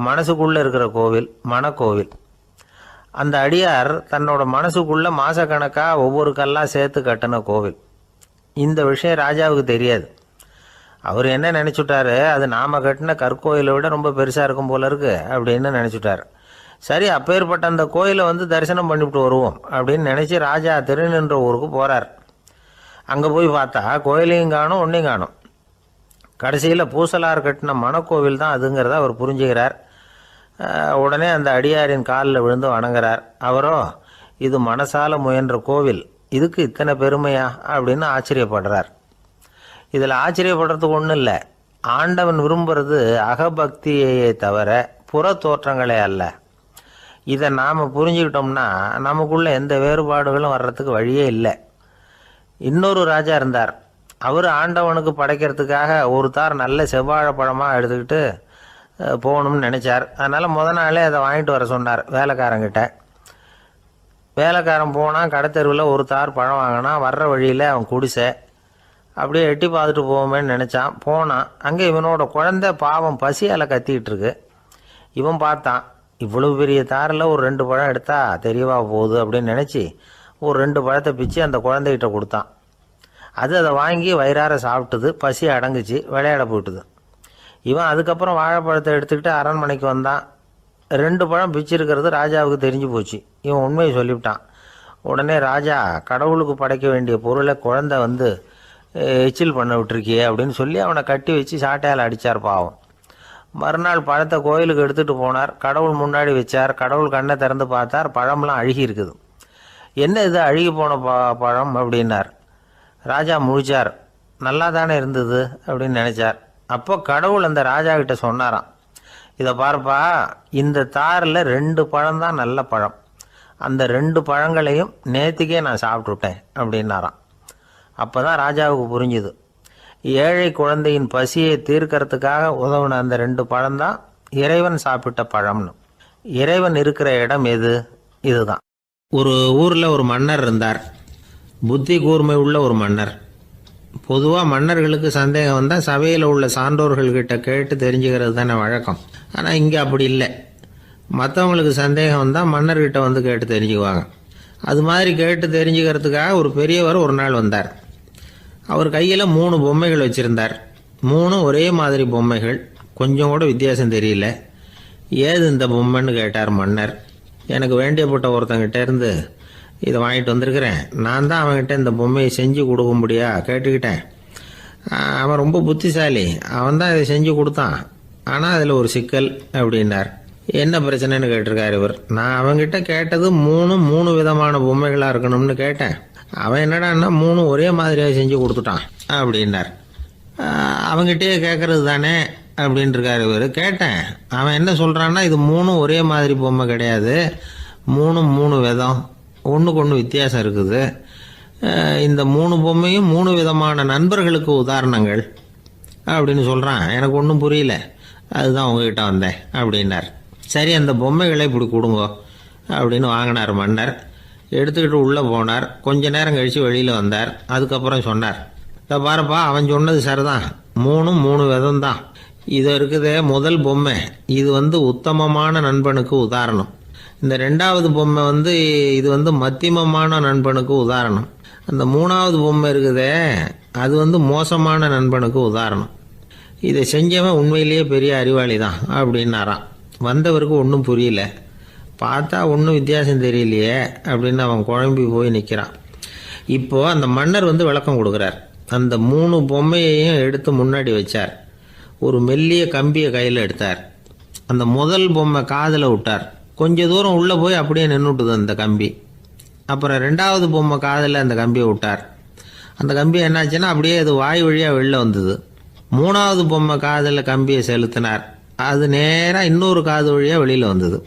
மனசுக்குள்ளே இருக்கிற கோவில், மனக்கோவில். அந்த அடியார் தன்னோட மனசுக்குள்ளே மாதக்கணக்காக ஒவ்வொரு கல்லாக சேர்த்து கட்டின கோவில். இந்த விஷயம் ராஜாவுக்கு தெரியாது. அவர் என்ன நினச்சிட்டாரு, அது நாம் கட்டின கற்கோயிலை விட ரொம்ப பெருசாக இருக்கும் போல இருக்கு அப்படின்னு நினச்சிட்டார். சரி, அப்பேற்பட்ட அந்த கோயிலை தரிசனம் பண்ணிவிட்டு வருவோம் அப்படின்னு நினச்சி ராஜா திருநின்ற ஊருக்கு போகிறார். அங்கே போய் பார்த்தா கோயிலையும் காணும், ஒன்றையும் காணும். கடைசியில் பூசலார் கட்டின மனக்கோவில் தான் அதுங்கிறத அவர் புரிஞ்சுக்கிறார். உடனே அந்த அடியாரின் காலில் விழுந்து வணங்குறார். அவரோ, இது மனசால முயன்ற கோவில், இதுக்கு இத்தனை பெருமையா அப்படின்னு ஆச்சரியப்படுறார். இதில் ஆச்சரியப்படுறதுக்கு ஒன்றும் இல்லை. ஆண்டவன் விரும்புறது அகபக்தியையே தவிர புற தோற்றங்களே அல்ல. இதை நாம் புரிஞ்சுக்கிட்டோம்னா நமக்குள்ள எந்த வேறுபாடுகளும் வர்றதுக்கு வழியே இல்லை. இன்னொரு ராஜா இருந்தார். அவர் ஆண்டவனுக்கு படைக்கிறதுக்காக ஒரு தார் நல்ல செவ்வாழை பழமாக எடுத்துக்கிட்டு போகணும்னு நினச்சார். அதனால் நாளே அதை வாங்கிட்டு வர சொன்னார் வேலைக்காரங்கிட்ட. வேலைக்காரன் போனால் கடைத்தெருவில் ஒரு தார் பழம் வாங்கினா, வர்ற வழியில் அவன் குடிசை. அப்படியே எட்டி பார்த்துட்டு போவோமேன்னு நினச்சான். போனான். அங்கே இவனோட குழந்தை பாவம் பசியால் கத்திக்கிட்டு இருக்கு. இவன் பார்த்தான், இவ்வளவு பெரிய தாரில் ஒரு 2 பழம் எடுத்தா தெரியவா போகுது அப்படின்னு நினச்சி ஒரு 2 பழத்தை பிச்சு அந்த குழந்தைகிட்ட கொடுத்தான். அதை வாங்கி வயிறார சாப்பிட்டுது, பசி அடங்குச்சு, விளையாட போயிட்டுது. இவன் அதுக்கப்புறம் வாழைப்பழத்தை எடுத்துக்கிட்டு அரண்மனைக்கு வந்தான். 2 பழம் பிச்சிருக்கிறது ராஜாவுக்கு தெரிஞ்சு போச்சு. இவன் உண்மையை சொல்லிவிட்டான். உடனே ராஜா, கடவுளுக்கு படைக்க வேண்டிய பொருளை குழந்தை எச்சில் பண்ண விட்டுருக்கியே அப்படின்னு சொல்லி அவனை கட்டி வச்சு சாட்டையால் அடித்தார் பாவம். மறுநாள் பழத்தை கோயிலுக்கு எடுத்துகிட்டு போனார். கடவுள் முன்னாடி வச்சார். கடவுள் கண்ணை திறந்து பார்த்தார், பழம்லாம் அழுகி இருக்குது. என்ன இது அழுகி போன பழம் அப்படின்னார். ராஜா முழிச்சார். நல்லா தானே இருந்தது அப்படின்னு நினச்சார். அப்போ கடவுள் அந்த ராஜா கிட்ட சொன்னாராம், இதை பார்ப்பா, இந்த தாரில் 2 பழம் தான் நல்ல பழம், அந்த 2 பழங்களையும் நேற்றுக்கே நான் சாப்பிட்டுட்டேன் அப்படின்னாராம். அப்போ தான் ராஜாவுக்கு புரிஞ்சுது, ஏழை குழந்தையின் பசியை தீர்க்கறதுக்காக உதவுன அந்த 2 பழம்தான் இறைவன் சாப்பிட்ட பழம்னு. இறைவன் இருக்கிற இடம் எது? இதுதான். ஒரு ஊரில் ஒரு மன்னர் இருந்தார். புத்தி கூர்மை உள்ள ஒரு மன்னர். பொதுவாக மன்னர்களுக்கு சந்தேகம் வந்தால் சபையில் உள்ள சான்றோர்கள்கிட்ட கேட்டு தெரிஞ்சுக்கிறது தானே வழக்கம். ஆனால் இங்கே அப்படி இல்லை. மற்றவங்களுக்கு சந்தேகம் வந்தால் மன்னர்கிட்ட கேட்டு தெரிஞ்சுக்குவாங்க. அது மாதிரி கேட்டு தெரிஞ்சுக்கிறதுக்காக ஒரு பெரியவர் ஒரு நாள் வந்தார். அவர் கையில் 3 பொம்மைகள் வச்சுருந்தார். 3 ஒரே மாதிரி பொம்மைகள், கொஞ்சம் கூட வித்தியாசம் தெரியல. ஏது இந்த பொம்மைன்னு கேட்டார் மன்னர். எனக்கு வேண்டியப்பட்ட ஒருத்தங்கிட்ட இருந்து இதை வாங்கிட்டு வந்திருக்கிறேன், நான் தான் அவன்கிட்ட இந்த பொம்மையை செஞ்சு கொடுக்கும்படியா கேட்டுக்கிட்டேன். அவன் ரொம்ப புத்திசாலி, அவன் தான் இதை செஞ்சு கொடுத்தான். ஆனால் அதில் ஒரு சிக்கல் அப்படின்னார். என்ன பிரச்சனைன்னு கேட்டிருக்கார் இவர். நான் அவன்கிட்ட கேட்டது 3 விதமான பொம்மைகளாக இருக்கணும்னு கேட்டேன். அவன் என்னடான்னா 3 ஒரே மாதிரியாக செஞ்சு கொடுத்துட்டான் அப்படின்னார். அவங்ககிட்டயே கேட்கறது தானே அப்படின்ட்டுருக்காரு இவர். கேட்டேன், அவன் என்ன சொல்கிறான்னா, இது மூணும் ஒரே மாதிரி பொம்மை கிடையாது, மூணும் மூணு விதம், ஒன்றுக்கு ஒன்று வித்தியாசம் இருக்குது. இந்த மூணு பொம்மையும் மூணு விதமான நண்பர்களுக்கு உதாரணங்கள் அப்படின்னு சொல்கிறான். எனக்கு ஒன்றும் புரியல, அதுதான் உங்ககிட்ட வந்தேன் அப்படின்னார். சரி, அந்த பொம்மைகளை இப்படி கொடுங்க அப்படின்னு வாங்கினார் மன்னர். எடுத்துக்கிட்டு உள்ளே போனார். கொஞ்ச நேரம் கழித்து வெளியில் வந்தார். அதுக்கப்புறம் சொன்னார், இதை பாருப்பா, அவன் சொன்னது சரிதான், மூணும் மூணு விதம் தான். இது இருக்குதே முதல் பொம்மை, இது உத்தமமான நண்பனுக்கு உதாரணம். இந்த ரெண்டாவது பொம்மை இது மத்தியமமான நண்பனுக்கு உதாரணம். அந்த மூணாவது பொம்மை இருக்குதே அது மோசமான நண்பனுக்கு உதாரணம். இதை செஞ்சவன் உண்மையிலேயே பெரிய அறிவாளி தான் அப்படின்னாராம். வந்தவருக்கு ஒன்றும் புரியல. பார்த்தா ஒன்றும் வித்தியாசம் தெரியலையே அப்படின்னு அவன் குழம்பி போய் நிற்கிறான். இப்போது அந்த மன்னர் விளக்கம் கொடுக்குறார். அந்த மூணு பொம்மையையும் எடுத்து முன்னாடி வச்சார். ஒரு மெல்லிய கம்பியை கையில் எடுத்தார். அந்த முதல் பொம்மை காதில் விட்டார். கொஞ்ச தூரம் உள்ளே போய் அப்படியே நின்றுட்டுது அந்த கம்பி. அப்புறம் ரெண்டாவது பொம்மை காதில் அந்த கம்பியை விட்டார். அந்த கம்பி என்னாச்சுன்னா அப்படியே அது வாய் வழியாக வெளில வந்தது. மூணாவது பொம்மை காதில் கம்பியை செலுத்தினார். அது நேராக இன்னொரு காது வழியாக வெளியில் வந்தது.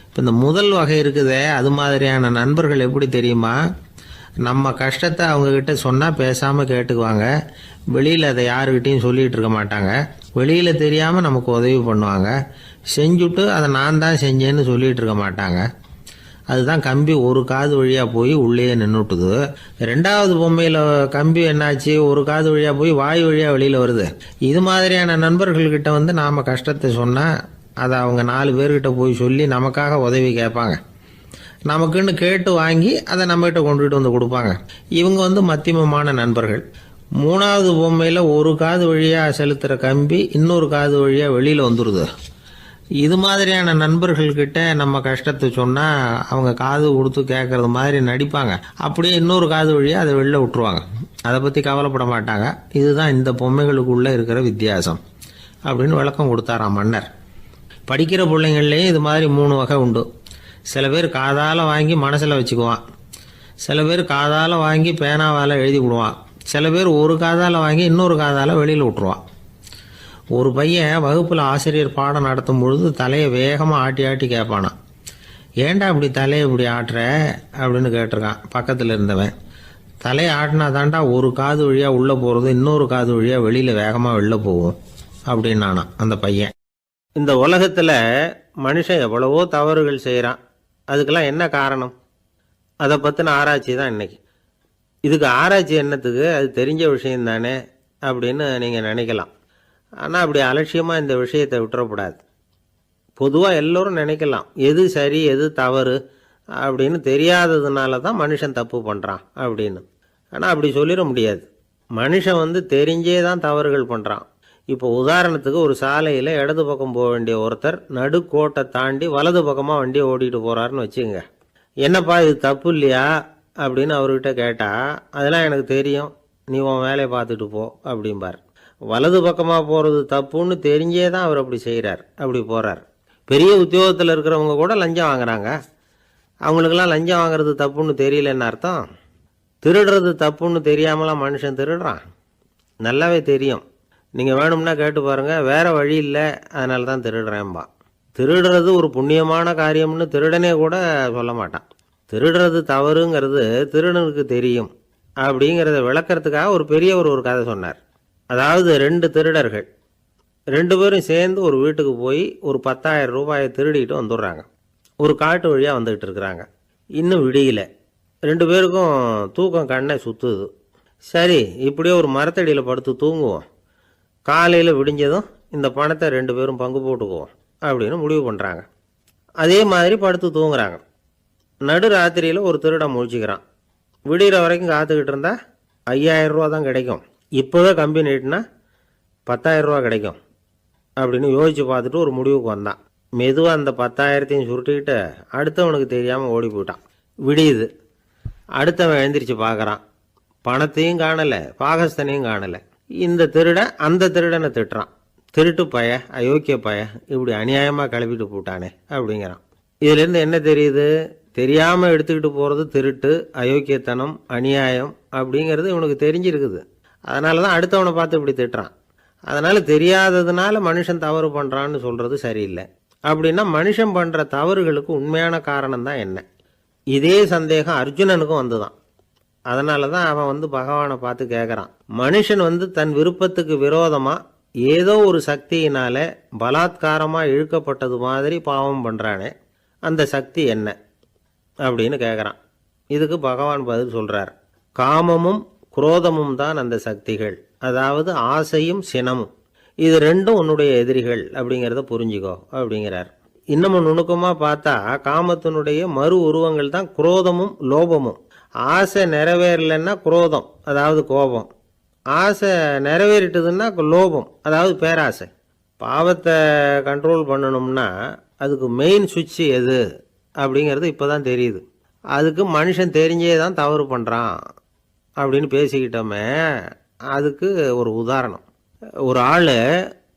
இப்போ இந்த முதல் வகை இருக்குதே, அது மாதிரியான நண்பர்கள் எப்படி தெரியுமா? நம்ம கஷ்டத்தை அவங்கக்கிட்ட சொன்னால் பேசாமல் கேட்டுக்குவாங்க. வெளியில் அதை யாருக்கிட்டையும் சொல்லிகிட்டு இருக்க மாட்டாங்க. வெளியில் தெரியாமல் நமக்கு உதவி பண்ணுவாங்க. செஞ்சுட்டு அதை நான் தான் செஞ்சேன்னு சொல்லிகிட்டு இருக்க மாட்டாங்க. அதுதான் கம்பி ஒரு காது வழியாக போய் உள்ளேயே நின்றுட்டுது. ரெண்டாவது பொம்மையில் கம்பி என்னாச்சு, ஒரு காது வழியாக போய் வாய் வழியாக வெளியில் வருது. இது மாதிரியான நண்பர்கள்கிட்ட நாம் கஷ்டத்தை சொன்னால் அதை அவங்க 4 பேர்கிட்ட போய் சொல்லி நமக்காக உதவி கேட்பாங்க. நமக்குன்னு கேட்டு வாங்கி அதை நம்மகிட்ட கொண்டுகிட்டு வந்து கொடுப்பாங்க. இவங்க மத்தியமமான நண்பர்கள். மூணாவது பொம்மையில் ஒரு காது வழியாக செலுத்துகிற கம்பி இன்னொரு காது வழியாக வெளியில் வந்துடுது. இது மாதிரியான நண்பர்கள்கிட்ட நம்ம கஷ்டத்தை சொன்னால் அவங்க காது கொடுத்து கேட்குறது மாதிரி நடிப்பாங்க. அப்படியே இன்னொரு காது வழியாக அதை வெளில விட்டுருவாங்க. அதை பற்றி கவலைப்பட மாட்டாங்க. இதுதான் இந்த பொம்மைகளுக்குள்ளே இருக்கிற வித்தியாசம் அப்படின்னு விளக்கம் கொடுத்தாராம் மன்னர். படிக்கிற பிள்ளைங்கள்லேயும் இது மாதிரி 3 வகை உண்டு. சில பேர் காதால் வாங்கி மனசில் வச்சுக்குவான். சில பேர் காதால் வாங்கி பேனாவால் எழுதி விடுவான். சில பேர் ஒரு காதால் வாங்கி இன்னொரு காதால் வெளியில் விட்டுருவான். ஒரு பையன் வகுப்பில் ஆசிரியர் பாடம் நடத்தும் பொழுது தலையை வேகமாக ஆட்டி ஆட்டி கேட்பானான். ஏன்டா இப்படி தலையை இப்படி ஆட்டுற அப்படின்னு கேட்டிருக்கான் பக்கத்தில் இருந்தவன். தலையை ஆட்டினா தாண்டா ஒரு காது வழியாக உள்ளே போகிறது, இன்னொரு காது வழியாக வெளியில் வேகமாக வெளில போகும் அப்படின்னானா அந்த பையன். இந்த உலகத்தில் மனுஷன் எவ்வளவோ தவறுகள் செய்கிறான். அதுக்கெல்லாம் என்ன காரணம்? அதை பற்றின ஆராய்ச்சி தான் இன்றைக்கி. இதுக்கு ஆராய்ச்சி என்னத்துக்கு, அது தெரிஞ்ச விஷயம் தானே அப்படின்னு நீங்கள் நினைக்கலாம். ஆனால் அப்படி அலட்சியமாக இந்த விஷயத்தை விட்டுறக்கூடாது. பொதுவாக எல்லோரும் நினைக்கலாம் எது சரி எது தவறு அப்படின்னு தெரியாததுனால தான் மனுஷன் தப்பு பண்ணுறான் அப்படின்னு. ஆனால் அப்படி சொல்லிட முடியாது. மனுஷன் தெரிஞ்சே தான் தவறுகள் பண்ணுறான். இப்போ உதாரணத்துக்கு ஒரு சாலையில் இடது பக்கம் போக வேண்டிய ஒருத்தர் நடுக்கோட்டை தாண்டி வலது பக்கமாக வண்டியை ஓட்டிகிட்டு போகிறாருன்னு வச்சுக்கோங்க. என்னப்பா இது தப்பு இல்லையா அப்படின்னு அவர்கிட்ட கேட்டால், அதெல்லாம் எனக்கு தெரியும், நீ உன் வேலையை பார்த்துட்டு போ அப்படிம்பார். வலது பக்கமாக போகிறது தப்புன்னு தெரிஞ்சே தான் அவர் அப்படி செய்கிறார், அப்படி போகிறார். பெரிய உத்தியோகத்தில் இருக்கிறவங்க கூட லஞ்சம் வாங்குறாங்க. அவங்களுக்கெல்லாம் லஞ்சம் வாங்குறது தப்புன்னு தெரியலன்னு அர்த்தம். திருடுறது தப்புன்னு தெரியாமலாம் மனுஷன் திருடுறான். நல்லாவே தெரியும். நீங்கள் வேணும்னா கேட்டு பாருங்கள், வேறு வழி இல்லை அதனால தான் திருடுறேன்பா. திருடுறது ஒரு புண்ணியமான காரியம்னு திருடனே கூட சொல்ல மாட்டான். திருடுறது தவறுங்கிறது திருடனுக்கு தெரியும் அப்படிங்கிறத விளக்கிறதுக்காக ஒரு பெரியவர் ஒரு கதை சொன்னார். அதாவது 2 திருடர்கள் 2 பேரும் சேர்ந்து ஒரு வீட்டுக்கு போய் ஒரு 10,000 ரூபாயை திருடிட்டு வந்துடுறாங்க. ஒரு காட்டு வழியாக வந்துக்கிட்டு இருக்கிறாங்க. இன்னும் விடியல. 2 பேருக்கும் தூக்கம் கண்ணை சுற்றுது. சரி, இப்படியே ஒரு மரத்தடியில் படுத்து தூங்குவோம், காலையில் விடிஞ்சதும் இந்த பணத்தை 2 பேரும் பங்கு போட்டுக்குவோம் அப்படின்னு முடிவு பண்ணுறாங்க. அதே மாதிரி படுத்து தூங்குறாங்க. நடு ராத்திரியில் ஒரு திருடன் முழிச்சிக்கிறான். விடிகிற வரைக்கும் காத்துக்கிட்டு இருந்தால் 5,000 ரூபா தான் கிடைக்கும், இப்போவே கம்பி நீட்டினா 10,000 ரூபா கிடைக்கும் அப்படின்னு யோசித்து பார்த்துட்டு ஒரு முடிவுக்கு வந்தான். மெதுவாக அந்த 10,000த்தையும் சுருட்டிக்கிட்டு அடுத்தவனுக்கு தெரியாமல் ஓடி போயிட்டான். விடியுது. அடுத்தவன் எழுந்திரிச்சு பார்க்குறான். பணத்தையும் காணலை, பாகஸ்தனையும் காணலை. இந்த திருடன் அந்த திருடனை திட்டுறான். திருட்டு பய, அயோக்கிய பய, இப்படி அநியாயமாக கிளப்பிட்டு போட்டானே அப்படிங்கிறான். இதுலேருந்து என்ன தெரியுது? தெரியாமல் எடுத்துக்கிட்டு போகிறது திருட்டு, அயோக்கியத்தனம், அநியாயம் அப்படிங்கிறது இவனுக்கு தெரிஞ்சிருக்குது. அதனால தான் அடுத்தவனை பார்த்து இப்படி திட்டுறான். அதனால் தெரியாததுனால மனுஷன் தவறு பண்ணுறான்னு சொல்கிறது சரியில்லை. அப்படின்னா மனுஷன் பண்ணுற தவறுகளுக்கு உண்மையான காரணம் தான் என்ன? இதே சந்தேகம் அர்ஜுனனுக்கும் வந்துதான். அதனால தான் அவன் பகவானை பார்த்து கேட்குறான், மனுஷன் தன் விருப்பத்துக்கு விரோதமாக ஏதோ ஒரு சக்தியினால பலாத்காரமாக இழுக்கப்பட்டது மாதிரி பாவம் பண்ணுறானே, அந்த சக்தி என்ன அப்படின்னு கேட்குறான். இதுக்கு பகவான் பதில் சொல்கிறார், காமமும் குரோதமும் தான் அந்த சக்திகள், அதாவது ஆசையும் சினமும். இது ரெண்டும் உன்னுடைய எதிரிகள் அப்படிங்கிறத புரிஞ்சுக்கோ அப்படிங்கிறார். இன்னமும் நுணுக்கமாக பார்த்தா காமத்தினுடைய மறு உருவங்கள் தான் குரோதமும் லோபமும். ஆசை நிறைவேறலைன்னா குரோதம், அதாவது கோபம். ஆசை நிறைவேறிட்டதுன்னா லோபம், அதாவது பேராசை. பாவத்தை கண்ட்ரோல் பண்ணணும்னா அதுக்கு மெயின் சுவிட்ச் எது அப்படிங்கிறது இப்போ தான் தெரியுது. அதுக்கு மனுஷன் தெரிஞ்சே தான் தவறு பண்ணுறான் அப்படின்னு பேசிக்கிட்டோமே. அதுக்கு ஒரு உதாரணம், ஒரு ஆள்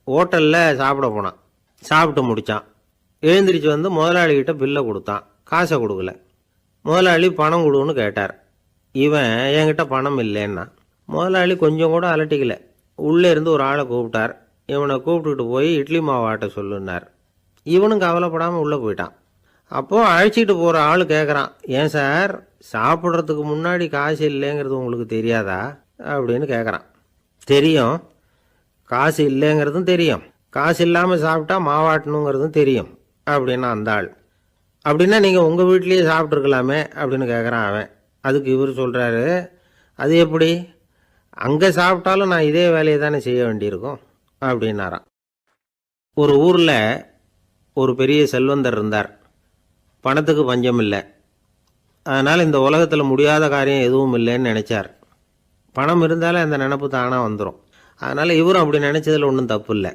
ஹோட்டலில் சாப்பிட போனான், சாப்பிட்டு முடித்தான், எழுந்திரிச்சு முதலாளிகிட்ட பில்லை கொடுத்தான், காசை கொடுக்கல. முதலாளி பணம் கொடுன்னு கேட்டார். இவன் என்கிட்ட பணம் இல்லைன்னா. முதலாளி கொஞ்சம் கூட அலட்டிக்கல, உள்ளே இருந்து ஒரு ஆளை கூப்பிட்டார். இவனை கூப்பிட்டுட்டு போய் இட்லி மாவு ஆட்ட சொல்லுன்னார். இவனும் கவலைப்படாமல் உள்ளே போயிட்டான். அப்போது அழைச்சிட்டு போகிற ஆள் கேட்குறான், ஏன் சார் சாப்பிட்றதுக்கு முன்னாடி காசு இல்லைங்கிறது உங்களுக்கு தெரியாதா அப்படின்னு கேட்குறான். தெரியும், காசு இல்லைங்கிறதும் தெரியும், காசு இல்லாமல் சாப்பிட்டா மாவாட்டணுங்கிறதும் தெரியும் அப்படின்னா அந்த ஆள். அப்படின்னா நீங்கள் உங்கள் வீட்லேயே சாப்பிட்ருக்கலாமே அப்படின்னு கேட்குறான் அவன். அதுக்கு இவர் சொல்கிறாரு, அது எப்படி, அங்கே சாப்பிட்டாலும் நான் இதே வேலையை தானே செய்ய வேண்டியிருக்கும் அப்படின்னாராம். ஒரு ஊரில் ஒரு பெரிய செல்வந்தர் இருந்தார். பணத்துக்கு பஞ்சம் இல்லை. அதனால் இந்த உலகத்தில் முடியாத காரியம் எதுவும் இல்லைன்னு நினச்சார். பணம் இருந்தாலே அந்த நினப்பு தானாக வந்துடும். அதனால் இவரும் அப்படி நினச்சதில் ஒன்றும் தப்பு இல்லை.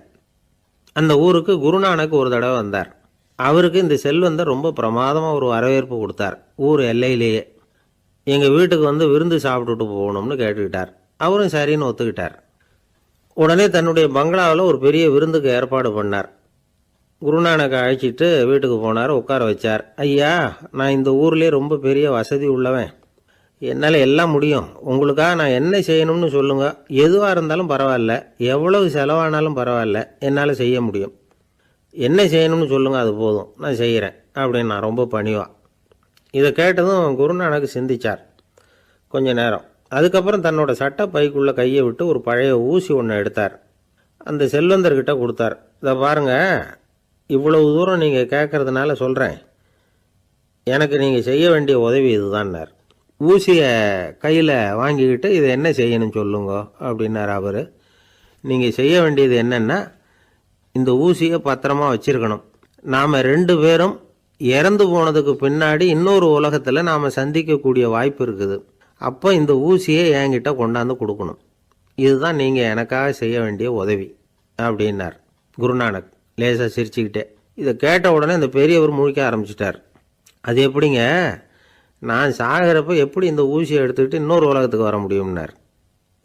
அந்த ஊருக்கு குருநானக் ஒரு தடவை வந்தார். அவருக்கு இந்த செல்வந்தர் ரொம்ப பிரமாதமாக ஒரு வரவேற்பு கொடுத்தார். ஊர் எல்லையிலேயே எங்கள் வீட்டுக்கு விருந்து சாப்பிட்டுட்டு போகணும்னு கேட்டுக்கிட்டார். அவரும் சரின்னு ஒத்துக்கிட்டார். உடனே தன்னுடைய பங்களாவில் ஒரு பெரிய விருந்துக்கு ஏற்பாடு பண்ணார். குருநானக்கை அழைச்சிட்டு வீட்டுக்கு போனார், உட்கார வச்சார். ஐயா, நான் இந்த ஊர்லேயே ரொம்ப பெரிய வசதி உள்ளவன், என்னால் எல்லாம் முடியும், உங்களுக்காக நான் என்ன செய்யணும்னு சொல்லுங்கள், எதுவாக இருந்தாலும் பரவாயில்ல, எவ்வளவு செலவானாலும் பரவாயில்ல, என்னால் செய்ய முடியும், என்ன செய்யணும்னு சொல்லுங்கள், அது போதும், நான் செய்கிறேன் அப்படின்னு நான் ரொம்ப பணிவா. இதை கேட்டதும் குருநானக் சிந்திச்சார் கொஞ்ச நேரம். அதுக்கப்புறம் தன்னோட சட்டை பைக்குள்ளே கையை விட்டு ஒரு பழைய ஊசி ஒன்று எடுத்தார். அந்த செல்வந்தர்கிட்ட கொடுத்தார். இதை பாருங்கள், இவ்வளவு தூரம் நீங்கள் கேட்கறதுனால சொல்கிறேன், எனக்கு நீங்கள் செய்ய வேண்டிய உதவி இதுதான்னார். ஊசியை கையில் வாங்கிக்கிட்டு இதை என்ன செய்யணும்னு சொல்லுங்க அப்படின்னார் அவர். நீங்கள் செய்ய வேண்டியது என்னென்னா, இந்த ஊசியை பத்திரமா வச்சிருக்கணும். நாம் 2 பேரும் இறந்து போனதுக்கு பின்னாடி இன்னொரு உலகத்தில் நாம் சந்திக்கக்கூடிய வாய்ப்பு இருக்குது. அப்போ இந்த ஊசியை என்கிட்ட கொண்டாந்து கொடுக்கணும். இதுதான் நீங்கள் எனக்காக செய்ய வேண்டிய உதவி அப்படின்னார் குருநானக் லேசாக சிரிச்சுக்கிட்டே. இதை கேட்ட உடனே இந்த பெரியவர் முழிக்க ஆரம்பிச்சிட்டார். அது எப்படிங்க, நான் சாகிறப்ப எப்படி இந்த ஊசியை எடுத்துக்கிட்டு இன்னொரு உலகத்துக்கு வர முடியும்னார்.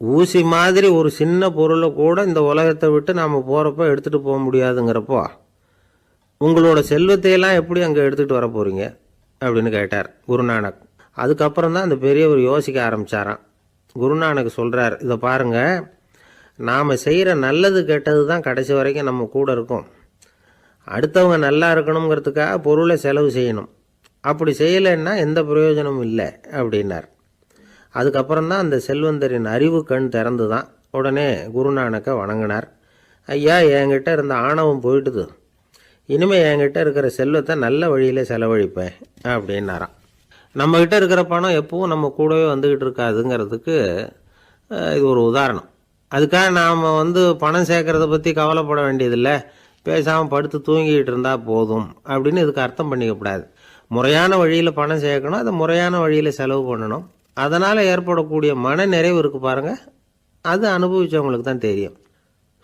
ஊசி மாதிரி ஒரு சின்ன பொருளை கூட இந்த உலகத்தை விட்டு நாம் போகிறப்ப எடுத்துகிட்டு போக முடியாதுங்கிறப்போ உங்களோட செல்வத்தையெல்லாம் எப்படி அங்கே எடுத்துகிட்டு வர போகிறீங்க அப்படின்னு கேட்டார் குருநானக். அதுக்கப்புறம் தான் அந்த பெரியவர் யோசிக்க ஆரம்பித்தாராம். குருநானக் சொல்கிறார், இதை பாருங்கள், நாம் செய்கிற நல்லது கெட்டது தான் கடைசி வரைக்கும் நம்ம கூட இருக்கும். அடுத்தவங்க நல்லா இருக்கணுங்கிறதுக்காக பொருளை செலவு செய்யணும், அப்படி செய்யலைன்னா எந்த பிரயோஜனமும் இல்லை அப்படின்னார். அதுக்கப்புறம் தான் அந்த செல்வந்தரின் அறிவு கண் திறந்து தான். உடனே குருநானக்கை வணங்கினார். ஐயா, என்கிட்ட இருந்த ஆணவம் போயிட்டுது, இனிமேல் என்கிட்ட இருக்கிற செல்வத்தை நல்ல வழியில் செலவழிப்பேன் அப்படின்னாராம். நம்மக்கிட்ட இருக்கிற பணம் எப்பவும் நம்ம கூடவே வந்துக்கிட்டு இருக்காதுங்கிறதுக்கு இது ஒரு உதாரணம். அதுக்காக நாம் பணம் சேர்க்கறத பற்றி கவலைப்பட வேண்டியதில்லை, பேசாமல் படுத்து தூங்கிக்கிட்டு இருந்தால் போதும் அப்படின்னு இதுக்கு அர்த்தம் பண்ணிக்கப்படாது. முறையான வழியில் பணம் சேர்க்கணும், அதை முறையான வழியில் செலவு பண்ணணும். அதனால் ஏற்படக்கூடிய மன நிறைவு இருக்குது பாருங்கள், அது அனுபவித்தவங்களுக்கு தான் தெரியும்.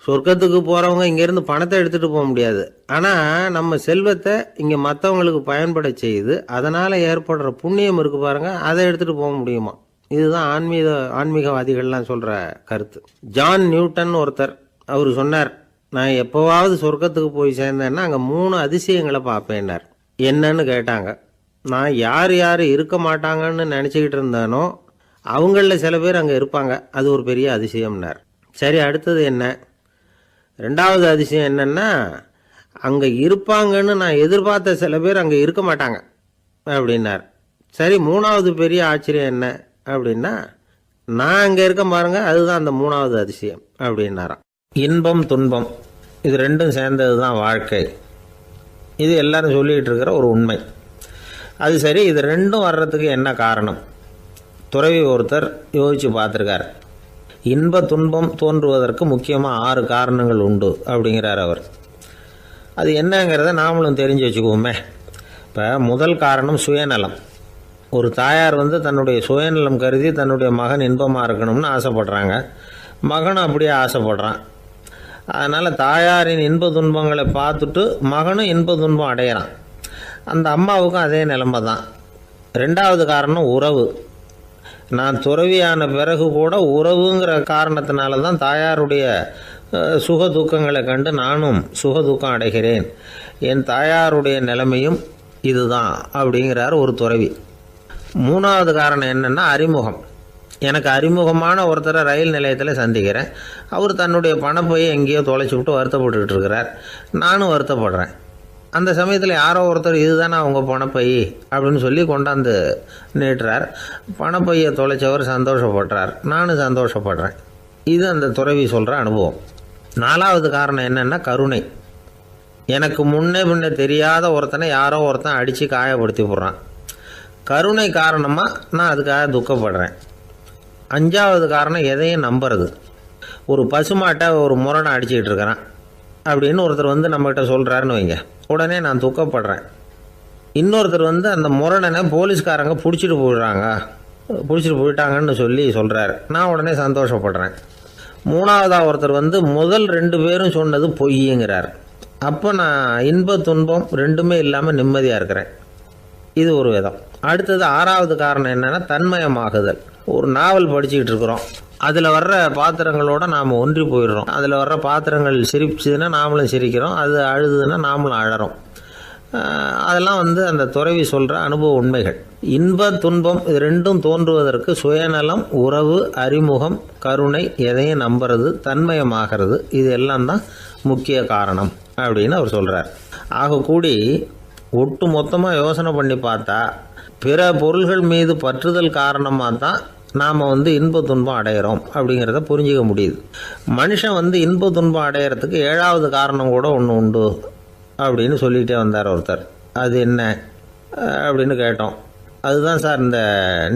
சொர்க்கத்துக்கு போகிறவங்க இங்கேருந்து பணத்தை எடுத்துகிட்டு போக முடியாது, ஆனால் நம்ம செல்வத்தை இங்கே மற்றவங்களுக்கு பயன்பட செய்து அதனால் ஏற்படுற புண்ணியம் இருக்குது பாருங்கள், அதை எடுத்துகிட்டு போக முடியுமா. இதுதான் ஆன்மீகவாதிகள்லாம் சொல்கிற கருத்து. ஜான் நியூட்டன் ஒருத்தர், அவர் சொன்னார், நான் எப்போவாவது சொர்க்கத்துக்கு போய் சேர்ந்தேன்னா அங்கே 3 அதிசயங்களை பார்ப்பேன்னார். என்னன்னு கேட்டாங்க. நான் யார் யார் இருக்க மாட்டாங்கன்னு நினச்சிக்கிட்டு இருந்தானோ அவங்களில் சில பேர் அங்கே இருப்பாங்க, அது ஒரு பெரிய அதிசயம்னார். சரி, அடுத்தது என்ன? ரெண்டாவது அதிசயம் என்னென்னா, அங்கே இருப்பாங்கன்னு நான் எதிர்பார்த்த சில பேர் அங்கே இருக்க மாட்டாங்க அப்படின்னார். சரி, மூணாவது பெரிய ஆச்சரியம் என்ன அப்படின்னா, நான் அங்கே இருக்க பாருங்க, அதுதான் அந்த மூணாவது அதிசயம் அப்படின்னாராம். இன்பம் துன்பம் இது ரெண்டும் சேர்ந்தது தான் வாழ்க்கை. இது எல்லாரும் சொல்லிகிட்டு இருக்கிற ஒரு உண்மை. அது சரி, இது ரெண்டும் வர்றதுக்கு என்ன காரணம்? துறவி ஒருத்தர் யோசித்து பார்த்துருக்கார். இன்ப துன்பம் தோன்றுவதற்கு முக்கியமாக 6 காரணங்கள் உண்டு அப்படிங்கிறார் அவர். அது என்னங்கிறத நாமளும் தெரிஞ்சு வச்சுக்குவோமே. இப்போ முதல் காரணம் சுயநலம். ஒரு தாயார் தன்னுடைய சுயநலம் கருதி தன்னுடைய மகன் இன்பமாக இருக்கணும்னு ஆசைப்படுறாங்க. மகனும் அப்படியே ஆசைப்படுறான். அதனால் தாயாரின் இன்ப துன்பங்களை பார்த்துட்டு மகனும் இன்ப துன்பம் அடையிறான். அந்த அம்மாவுக்கும் அதே நிலைமை தான். ரெண்டாவது காரணம் உறவு. நான் துறவியான பிறகு கூட உறவுங்கிற காரணத்தினால தான் தாயாருடைய சுக துக்கங்களை கண்டு நானும் சுக துக்கம் அடைகிறேன். என் தாயாருடைய நிலைமையும் இதுதான் அப்படிங்கிறார் ஒரு துறவி. மூணாவது காரணம் என்னென்னா அறிமுகம். எனக்கு அறிமுகமான ஒருத்தரை ரயில் நிலையத்தில் சந்திக்கிறேன். அவர் தன்னுடைய பணப்பையை எங்கேயோ தொலைச்சி விட்டு வருத்தப்பட்டுக்கிட்டு இருக்கிறார். நானும் வருத்தப்படுறேன். அந்த சமயத்தில் யாரோ ஒருத்தர் இதுதானே அவங்க பணப்பை அப்படின்னு சொல்லி கொண்டாந்து நீட்டுறார். பணப்பையை தொலைச்சவர் சந்தோஷப்படுறார், நானும் சந்தோஷப்படுறேன். இது அந்த துறவி சொல்கிற அனுபவம். நாலாவது காரணம் என்னென்னா கருணை. எனக்கு முன்னே தெரியாத ஒருத்தனை யாரோ ஒருத்தன் அடித்து காயப்படுத்தி போடுறான். கருணை காரணமாக நான் அதுக்காக துக்கப்படுறேன். அஞ்சாவது காரணம் எதையும் நம்புறது. ஒரு பசுமாட்டை ஒரு முரணை அடிச்சுக்கிட்டு இருக்கிறான் அப்படின்னு ஒருத்தர் நம்மகிட்ட சொல்கிறாருன்னு வைங்க, உடனே நான் துக்கப்படுறேன். இன்னொருத்தர் அந்த முரணனை போலீஸ்காரங்க பிடிச்சிட்டு போயிட்டாங்கன்னு சொல்கிறாரு, நான் உடனே சந்தோஷப்படுறேன். மூணாவதாக ஒருத்தர் முதல் 2 பேரும் சொன்னது பொய்யுங்கிறார். அப்போ நான் இன்ப துன்பம் ரெண்டுமே இல்லாமல் நிம்மதியாக இருக்கிறேன். இது ஒரு விதம். அடுத்தது 6வது காரணம் என்னென்னா தன்மயமாகுதல். ஒரு நாவல் படிச்சுக்கிட்டு இருக்கிறோம், அதில் வர்ற பாத்திரங்களோட நாம் ஒன்றி போயிடுறோம். அதில் வர்ற பாத்திரங்கள் சிரிச்சுதுன்னா நாமளும் சிரிக்கிறோம், அது அழுதுன்னா நாமளும் அழறோம். அதெல்லாம் அந்த துறவி சொல்கிற அனுபவ உண்மைகள். இன்ப துன்பம் இது ரெண்டும் தோன்றுவதற்கு சுயநலம், உறவு, அறிமுகம், கருணை, எதையும் நம்புறது, தன்மயமாகிறது, இது எல்லாம் தான் முக்கிய காரணம் அப்படின்னு அவர் சொல்கிறார். ஆகக்கூடி ஒட்டு மொத்தமாக யோசனை பண்ணி பார்த்தா பிற பொருள்கள் மீது பற்றுதல் காரணமாக தான் நாம் இன்ப துன்பம் அடையிறோம் அப்படிங்கிறத புரிஞ்சிக்க முடியுது. மனுஷன் இன்ப துன்பம் அடையிறதுக்கு 7வது காரணம் கூட ஒன்று உண்டு அப்படின்னு சொல்லிகிட்டே வந்தார் ஒருத்தர். அது என்ன அப்படின்னு கேட்டோம். அதுதான் சார் இந்த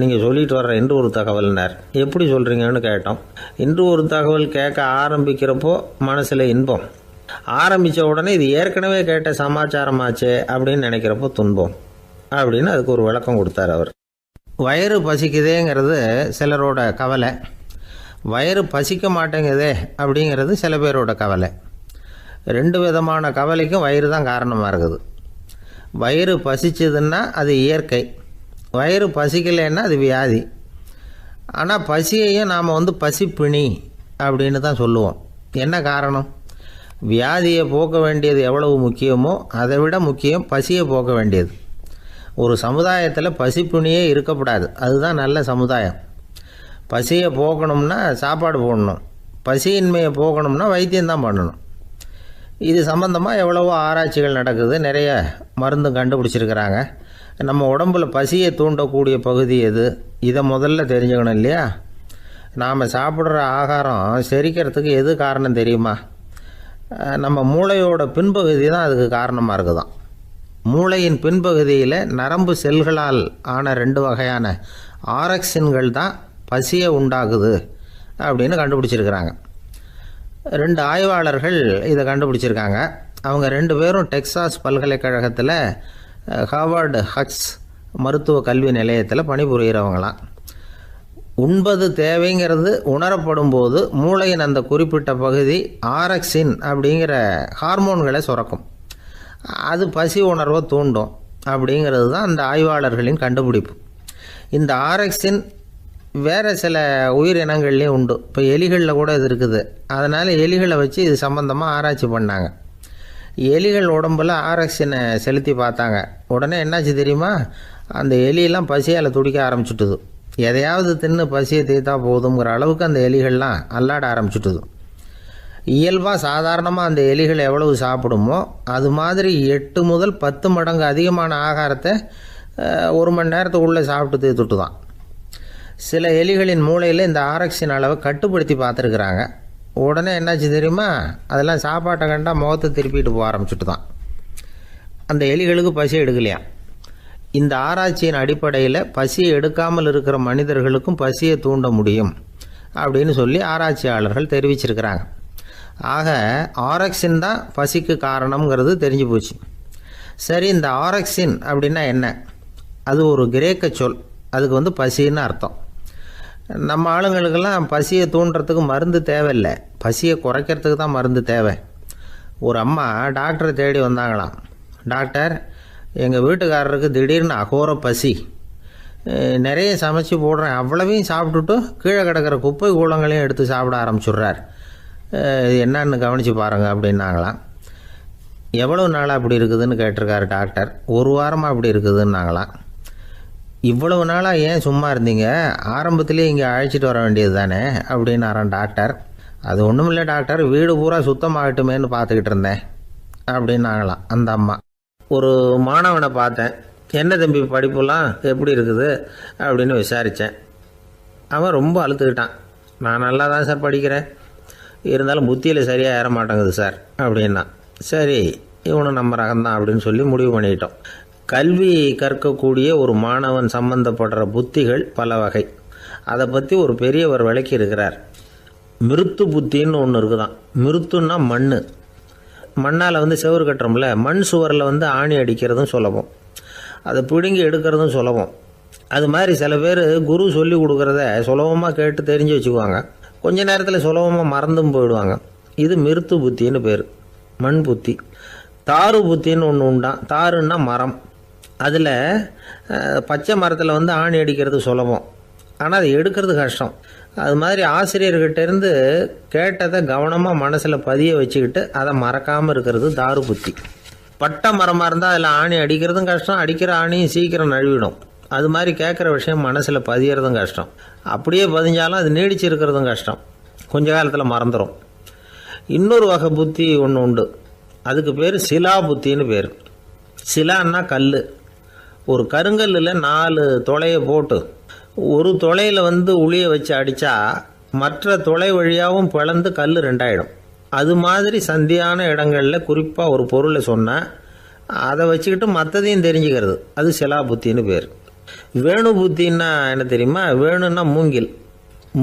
நீங்கள் சொல்லிட்டு வர்ற இன்று ஒரு தகவல்னார். எப்படி சொல்கிறீங்கன்னு கேட்டோம். இன்று ஒரு தகவல் கேட்க ஆரம்பிக்கிறப்போ மனசில் இன்பம், ஆரம்பித்த உடனே இது ஏற்கனவே கேட்ட சமாச்சாரமாச்சே அப்படின்னு நினைக்கிறப்போ துன்பம் அப்படின்னு அதுக்கு ஒரு விளக்கம் கொடுத்தார் அவர். வயிறு பசிக்குதேங்கிறது சிலரோட கவலை, வயிறு பசிக்க மாட்டேங்குதே அப்படிங்கிறது சில பேரோட கவலை. 2 விதமான கவலைக்கும் வயிறு தான் காரணமாக இருக்குது. வயிறு பசிச்சதுன்னா அது இயற்கை, வயிறு பசிக்கலைன்னா அது வியாதி. ஆனால் பசியையும் நாம் பசிப்பிணி அப்படின்னு தான் சொல்லுவோம். என்ன காரணம்? வியாதியை போக்க வேண்டியது எவ்வளவு முக்கியமோ அதை விட முக்கியம் பசியை போக்க வேண்டியது. ஒரு சமுதாயத்தில் பசிப்பிணியே இருக்கக்கூடாது, அதுதான் நல்ல சமுதாயம். பசியை போக்கணும்னா சாப்பாடு போடணும், பசியின்மையை போக்கணும்னா வைத்தியம்தான் பண்ணணும். இது சம்பந்தமாக எவ்வளவோ ஆராய்ச்சிகள் நடக்குது, நிறைய மருந்து கண்டுபிடிச்சிருக்கிறாங்க. நம்ம உடம்புல பசியை தூண்டக்கூடிய பகுதி எது, இதை முதல்ல தெரிஞ்சுக்கணும் இல்லையா? நாம் சாப்பிட்ற ஆகாரம் செரிக்கிறதுக்கு எது காரணம் தெரியுமா? நம்ம மூளையோட பின்பகுதி தான் அதுக்கு காரணமாக இருக்குதாம். மூளையின் பின்பகுதியில் நரம்பு செல்களால் ஆன 2 வகையான ஆரக்சின்கள் தான் பசியை உண்டாகுது அப்படின்னு கண்டுபிடிச்சிருக்கிறாங்க. 2 ஆய்வாளர்கள் இதை கண்டுபிடிச்சிருக்காங்க. அவங்க 2 பேரும் டெக்சாஸ் பல்கலைக்கழகத்தில் ஹார்வர்டு ஹக்ஸ் மருத்துவ கல்வி நிலையத்தில் பணிபுரிகிறவங்களாம். உண்பது தேவைங்கிறது உணரப்படும் போது மூளையின் அந்த குறிப்பிட்ட பகுதி ஆரக்சின் அப்படிங்கிற ஹார்மோன்களை சுரக்கும். அது பசி உணர்வை தூண்டும் அப்படிங்கிறது தான் அந்த ஆய்வாளர்களின் கண்டுபிடிப்பு. இந்த ஆரக்சின் வேறு சில உயிரினங்கள்லேயும் உண்டு. இப்போ எலிகளில் கூட இது இருக்குது. அதனால் எலிகளை வச்சு இது சம்மந்தமாக ஆராய்ச்சி பண்ணாங்க. எலிகள் உடம்பில் ஆரக்சினை செலுத்தி பார்த்தாங்க. உடனே என்னாச்சு தெரியுமா? அந்த எலியெல்லாம் பசியால் துடிக்க ஆரம்பிச்சுட்டுது. எதையாவது தின்னு பசியை தீர்த்தா போதுங்கிற அளவுக்கு அந்த எலிகள்லாம் அல்லாட ஆரம்பிச்சுட்டுது. இயல்பாக சாதாரணமாக அந்த எலிகள் எவ்வளவு சாப்பிடுமோ அது மாதிரி 8 முதல் 10 மடங்கு அதிகமான ஆகாரத்தை 1 மணி நேரத்துக்குள்ளே சாப்பிட்டு தீர்த்துட்டு தான். சில எலிகளின் மூளையில் இந்த ஆரக்சின் அளவை கட்டுப்படுத்தி பார்த்துருக்குறாங்க. உடனே என்னாச்சு தெரியுமா, அதெல்லாம் சாப்பாட்டை கண்டால் முகத்தை திருப்பிட்டு போக ஆரம்பிச்சுட்டு தான். அந்த எலிகளுக்கு பசி எடுக்கலையாம். இந்த ஆராய்ச்சியின் அடிப்படையில் பசியை எடுக்காமல் இருக்கிற மனிதர்களுக்கும் பசியை தூண்ட முடியும் அப்படின்னு சொல்லி ஆராய்ச்சியாளர்கள் தெரிவிச்சிருக்கிறாங்க. ஆக ஆரக்சின் தான் பசிக்கு காரணம்ங்கிறது தெரிஞ்சு போச்சு. சரி, இந்த ஆரக்சின் அப்படின்னா என்ன? அது ஒரு கிரேக்க சொல். அதுக்கு பசின்னு அர்த்தம். நம்ம ஆளுங்களுக்கெல்லாம் பசியை தூண்டுறதுக்கு மருந்து தேவையில்லை, பசியை குறைக்கிறதுக்கு தான் மருந்து தேவை. ஒரு அம்மா டாக்டரை தேடி வந்தாங்களாம். டாக்டர், எங்கள் வீட்டுக்காரருக்கு திடீர்னு அகோர பசி, நிறைய சமைச்சு போடுறேன், அவ்வளவையும் சாப்பிட்டுட்டு கீழே கிடக்கிற குப்பை கூலங்களையும் எடுத்து சாப்பிட ஆரம்பிச்சுட்றார், என்னன்னு கவனித்து பாருங்கள் அப்படின்னாங்களாம். எவ்வளோ நாளாக அப்படி இருக்குதுன்னு கேட்டிருக்காரு டாக்டர். 1 வாரமாக அப்படி இருக்குதுன்னாங்களாம். இவ்வளவு நாளாக ஏன் சும்மா இருந்தீங்க, ஆரம்பத்திலே இங்கே அழைச்சிட்டு வர வேண்டியது தானே அப்படின்னாரான் டாக்டர். அது ஒன்றும் இல்லை டாக்டர், வீடு பூரா சுத்தமாகட்டுமேன்னு பார்த்துக்கிட்டு இருந்தேன் அப்படின்னாங்களாம் அந்த அம்மா. ஒரு மாணவனை பார்த்தேன். என்ன தம்பி படிப்புலாம் எப்படி இருக்குது அப்படின்னு விசாரித்தேன். அவன் ரொம்ப அழுத்துக்கிட்டான். நான் நல்லா தான் சார் படிக்கிறேன், இருந்தாலும் புத்தியில் சரியாக ஏற மாட்டேங்குது சார் அப்படின்னா. சரி, இவனும் நம்ம ரகம்தான் அப்படின்னு சொல்லி முடிவு பண்ணிக்கிட்டோம். கல்வி கற்கக்கூடிய ஒரு மாணவன் சம்பந்தப்படுற புத்திகள் பல வகை. அதை பற்றி ஒரு பெரியவர் விளக்கி இருக்கிறார். மிருத்து புத்தின்னு ஒன்று இருக்குதான். மிருத்துன்னா மண்ணால் செவுறு கட்டுறோம்ல, மண் சுவரில் ஆணி அடிக்கிறதும் சுலபம், அதை பிடுங்கி எடுக்கிறதும் சுலபம். அது மாதிரி சில பேர் குரு சொல்லி கொடுக்குறத சுலபமாக கேட்டு தெரிஞ்சு வச்சுக்குவாங்க, கொஞ்ச நேரத்தில் சுலபமாக மறந்தும் போயிடுவாங்க. இது மிருத்து புத்தின்னு பேர், மண் புத்தி. தாரு புத்தின்னு ஒன்று உண்டான். தாருன்னா மரம். அதில் பச்சை மரத்தில் ஆணி அடிக்கிறது சுலபம், ஆனால் அதை எடுக்கிறது கஷ்டம். அது மாதிரி ஆசிரியர்கிட்டேருந்து கேட்டதை கவனமாக மனசில் பதிய வச்சுக்கிட்டு அதை மறக்காமல் இருக்கிறது தாரு புத்தி. பட்டை மரமாக இருந்தால் அதில் ஆணி அடிக்கிறதும் கஷ்டம், அடிக்கிற ஆணியும் சீக்கிரம் நழுவிடும். அது மாதிரி கேட்குற விஷயம் மனசில் பதியறதும் கஷ்டம், அப்படியே பதிஞ்சாலும் அது நீடிச்சு இருக்கிறதும் கஷ்டம், கொஞ்ச காலத்தில் மறந்துடும். இன்னொரு வகை புத்தி ஒன்று உண்டு, அதுக்கு பேர் சிலா புத்தின்னு பேர். சிலான்னா கல். ஒரு கருங்கல்லில் 4 துளையை போட்டு ஒரு துளையில் உளியை வச்சு அடித்தா மற்ற துளை வழியாகவும் பிளந்து கல் 2 ஆகிடும். அது மாதிரி சந்தியான இடங்களில் குறிப்பாக ஒரு பொருளை சொன்னால் அதை வச்சுக்கிட்டு மற்றதையும் தெரிஞ்சுக்கிறது, அது சிலா புத்தின்னு பேர். வேணு புத்தின்னா என்ன தெரியுமா? வேணுன்னா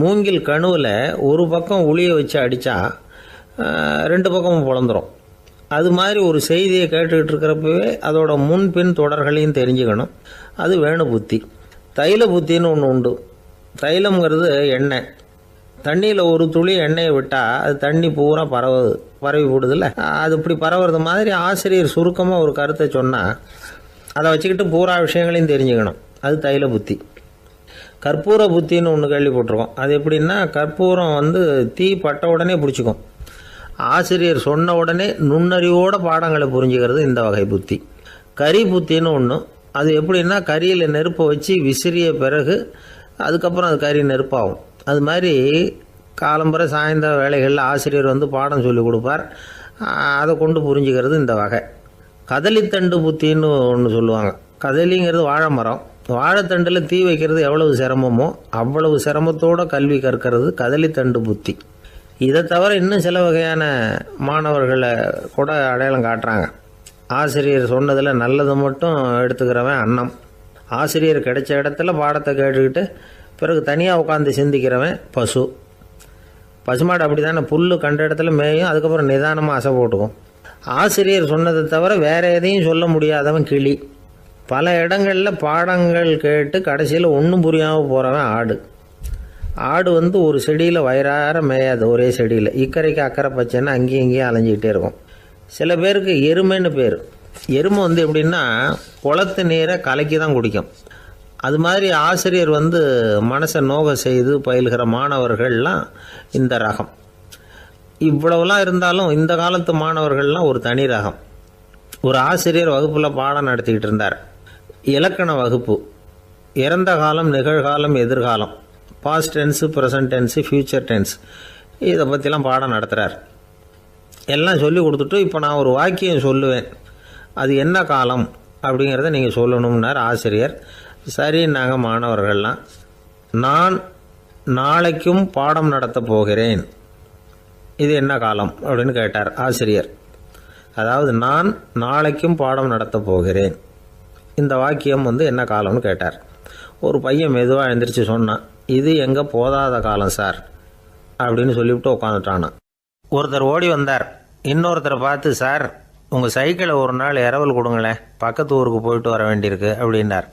மூங்கில் கணுவில் ஒரு பக்கம் உளியை வச்சு அடித்தா 2 பக்கமும் பிளந்துடும். அது மாதிரி ஒரு செய்தியை கேட்டுக்கிட்டு இருக்கிறப்பவே அதோட முன்பின் தொடர்களையும் தெரிஞ்சுக்கணும், அது வேணு புத்தி. தைல புத்தின்னு ஒன்று உண்டு. தைலம்ங்கிறது எண்ணெய். தண்ணியில் ஒரு துளி எண்ணெயை விட்டால் அது தண்ணி பூரா பரவி போடுதில்ல, அது இப்படி பரவுறது மாதிரி ஆசிரியர் சுருக்கமாக ஒரு கருத்தை சொன்னால் அதை வச்சுக்கிட்டு பூரா விஷயங்களையும் தெரிஞ்சுக்கணும், அது தைல புத்தி. கற்பூர புத்தின்னு ஒன்று கேள்விப்பட்டிருக்கோம். அது எப்படின்னா, கற்பூரம் தீ பட்ட உடனே பிடிச்சிக்கும். ஆசிரியர் சொன்ன உடனே நுண்ணறிவோட பாடங்களை புரிஞ்சுக்கிறது இந்த வகை புத்தி. கரி புத்தின்னு ஒன்று. அது எப்படின்னா, கரியில் நெருப்பை வச்சு விசிறிய பிறகு அதுக்கப்புறம் அது கறி நெருப்பாகும். அது மாதிரி காலம்புற சாயந்தர வேலைகளில் ஆசிரியர் பாடம் சொல்லி கொடுப்பார், அதை கொண்டு புரிஞ்சுக்கிறது இந்த வகை. கதலித்தண்டு புத்தின்னு ஒன்று சொல்லுவாங்க. கதலிங்கிறது வாழை மரம். வாழைத்தண்டில் தீ வைக்கிறது எவ்வளவு சிரமமோ அவ்வளவு சிரமத்தோடு கல்வி கற்கிறது கதலித்தண்டு புத்தி. இதை தவிர இன்னும் சில வகையான மாணவர்களை கூட அடையாளம் காட்டுறாங்க. ஆசிரியர் சொன்னதில் நல்லது மட்டும் எடுத்துக்கிறவன் அன்னம். ஆசிரியர் கிடைச்ச இடத்துல பாடத்தை கேட்டுக்கிட்டு பிறகு தனியாக உட்காந்து சிந்திக்கிறவன் பசுமாடு அப்படி தானே, புல் கண்ட இடத்துல மேயும், அதுக்கப்புறம் நிதானமாக அசை போட்டுக்கும். ஆசிரியர் சொன்னதை தவிர வேறு எதையும் சொல்ல முடியாதவன் கிளி. பல இடங்களில் பாடங்கள் கேட்டு கடைசியில் ஒன்றும் புரியாமல் போகிறவன் ஆடு ஒரு செடியில் வயிறார மேயாது, ஒரே செடியில் இக்கரைக்கு அக்கறை பச்சைன்னா அங்கேயும் இங்கேயும் அலைஞ்சிக்கிட்டே இருக்கும். சில பேருக்கு எருமைன்னு பேர். எருமை எப்படின்னா குளத்து நீரை கலக்கி தான் குடிக்கும். அது மாதிரி ஆசிரியர் மனசை நோக செய்து பயில்கிற மாணவர்கள்லாம் இந்த ரகம். இவ்வளவுலாம் இருந்தாலும் இந்த காலத்து மாணவர்கள்லாம் ஒரு தனி ரகம். ஒரு ஆசிரியர் வகுப்பில் பாடம் நடத்திக்கிட்டு இருந்தார். இலக்கண வகுப்பு. இறந்த காலம், நிகழ்காலம், எதிர்காலம், past tense, present tense, future tense, இதை பற்றிலாம் பாடம் நடத்துகிறார். எல்லாம் சொல்லி கொடுத்துட்டு இப்போ நான் ஒரு வாக்கியம் சொல்லுவேன், அது என்ன காலம் அப்படிங்கிறத நீங்கள் சொல்லணும்னார் ஆசிரியர். சரின்னாங்க மாணவர்கள்லாம். நான் நாளைக்கும் பாடம் நடத்தப் போகிறேன், இது என்ன காலம் அப்படின்னு கேட்டார் ஆசிரியர். அதாவது நான் நாளைக்கும் பாடம் நடத்தப் போகிறேன், இந்த வாக்கியம் என்ன காலம்னு கேட்டார். ஒரு பையன் மெதுவாக எழுந்திரிச்சு சொன்னான், இது எங்கே போதாத காலம் சார் அப்படின்னு சொல்லிவிட்டு உட்காந்துட்டானா. ஒருத்தர் ஓடி வந்தார், இன்னொருத்தரை பார்த்து, சார் உங்கள் சைக்கிளை ஒரு நாள் இரவல் கொடுங்களேன், பக்கத்து ஊருக்கு போயிட்டு வர வேண்டியிருக்கு அப்படின்னார்.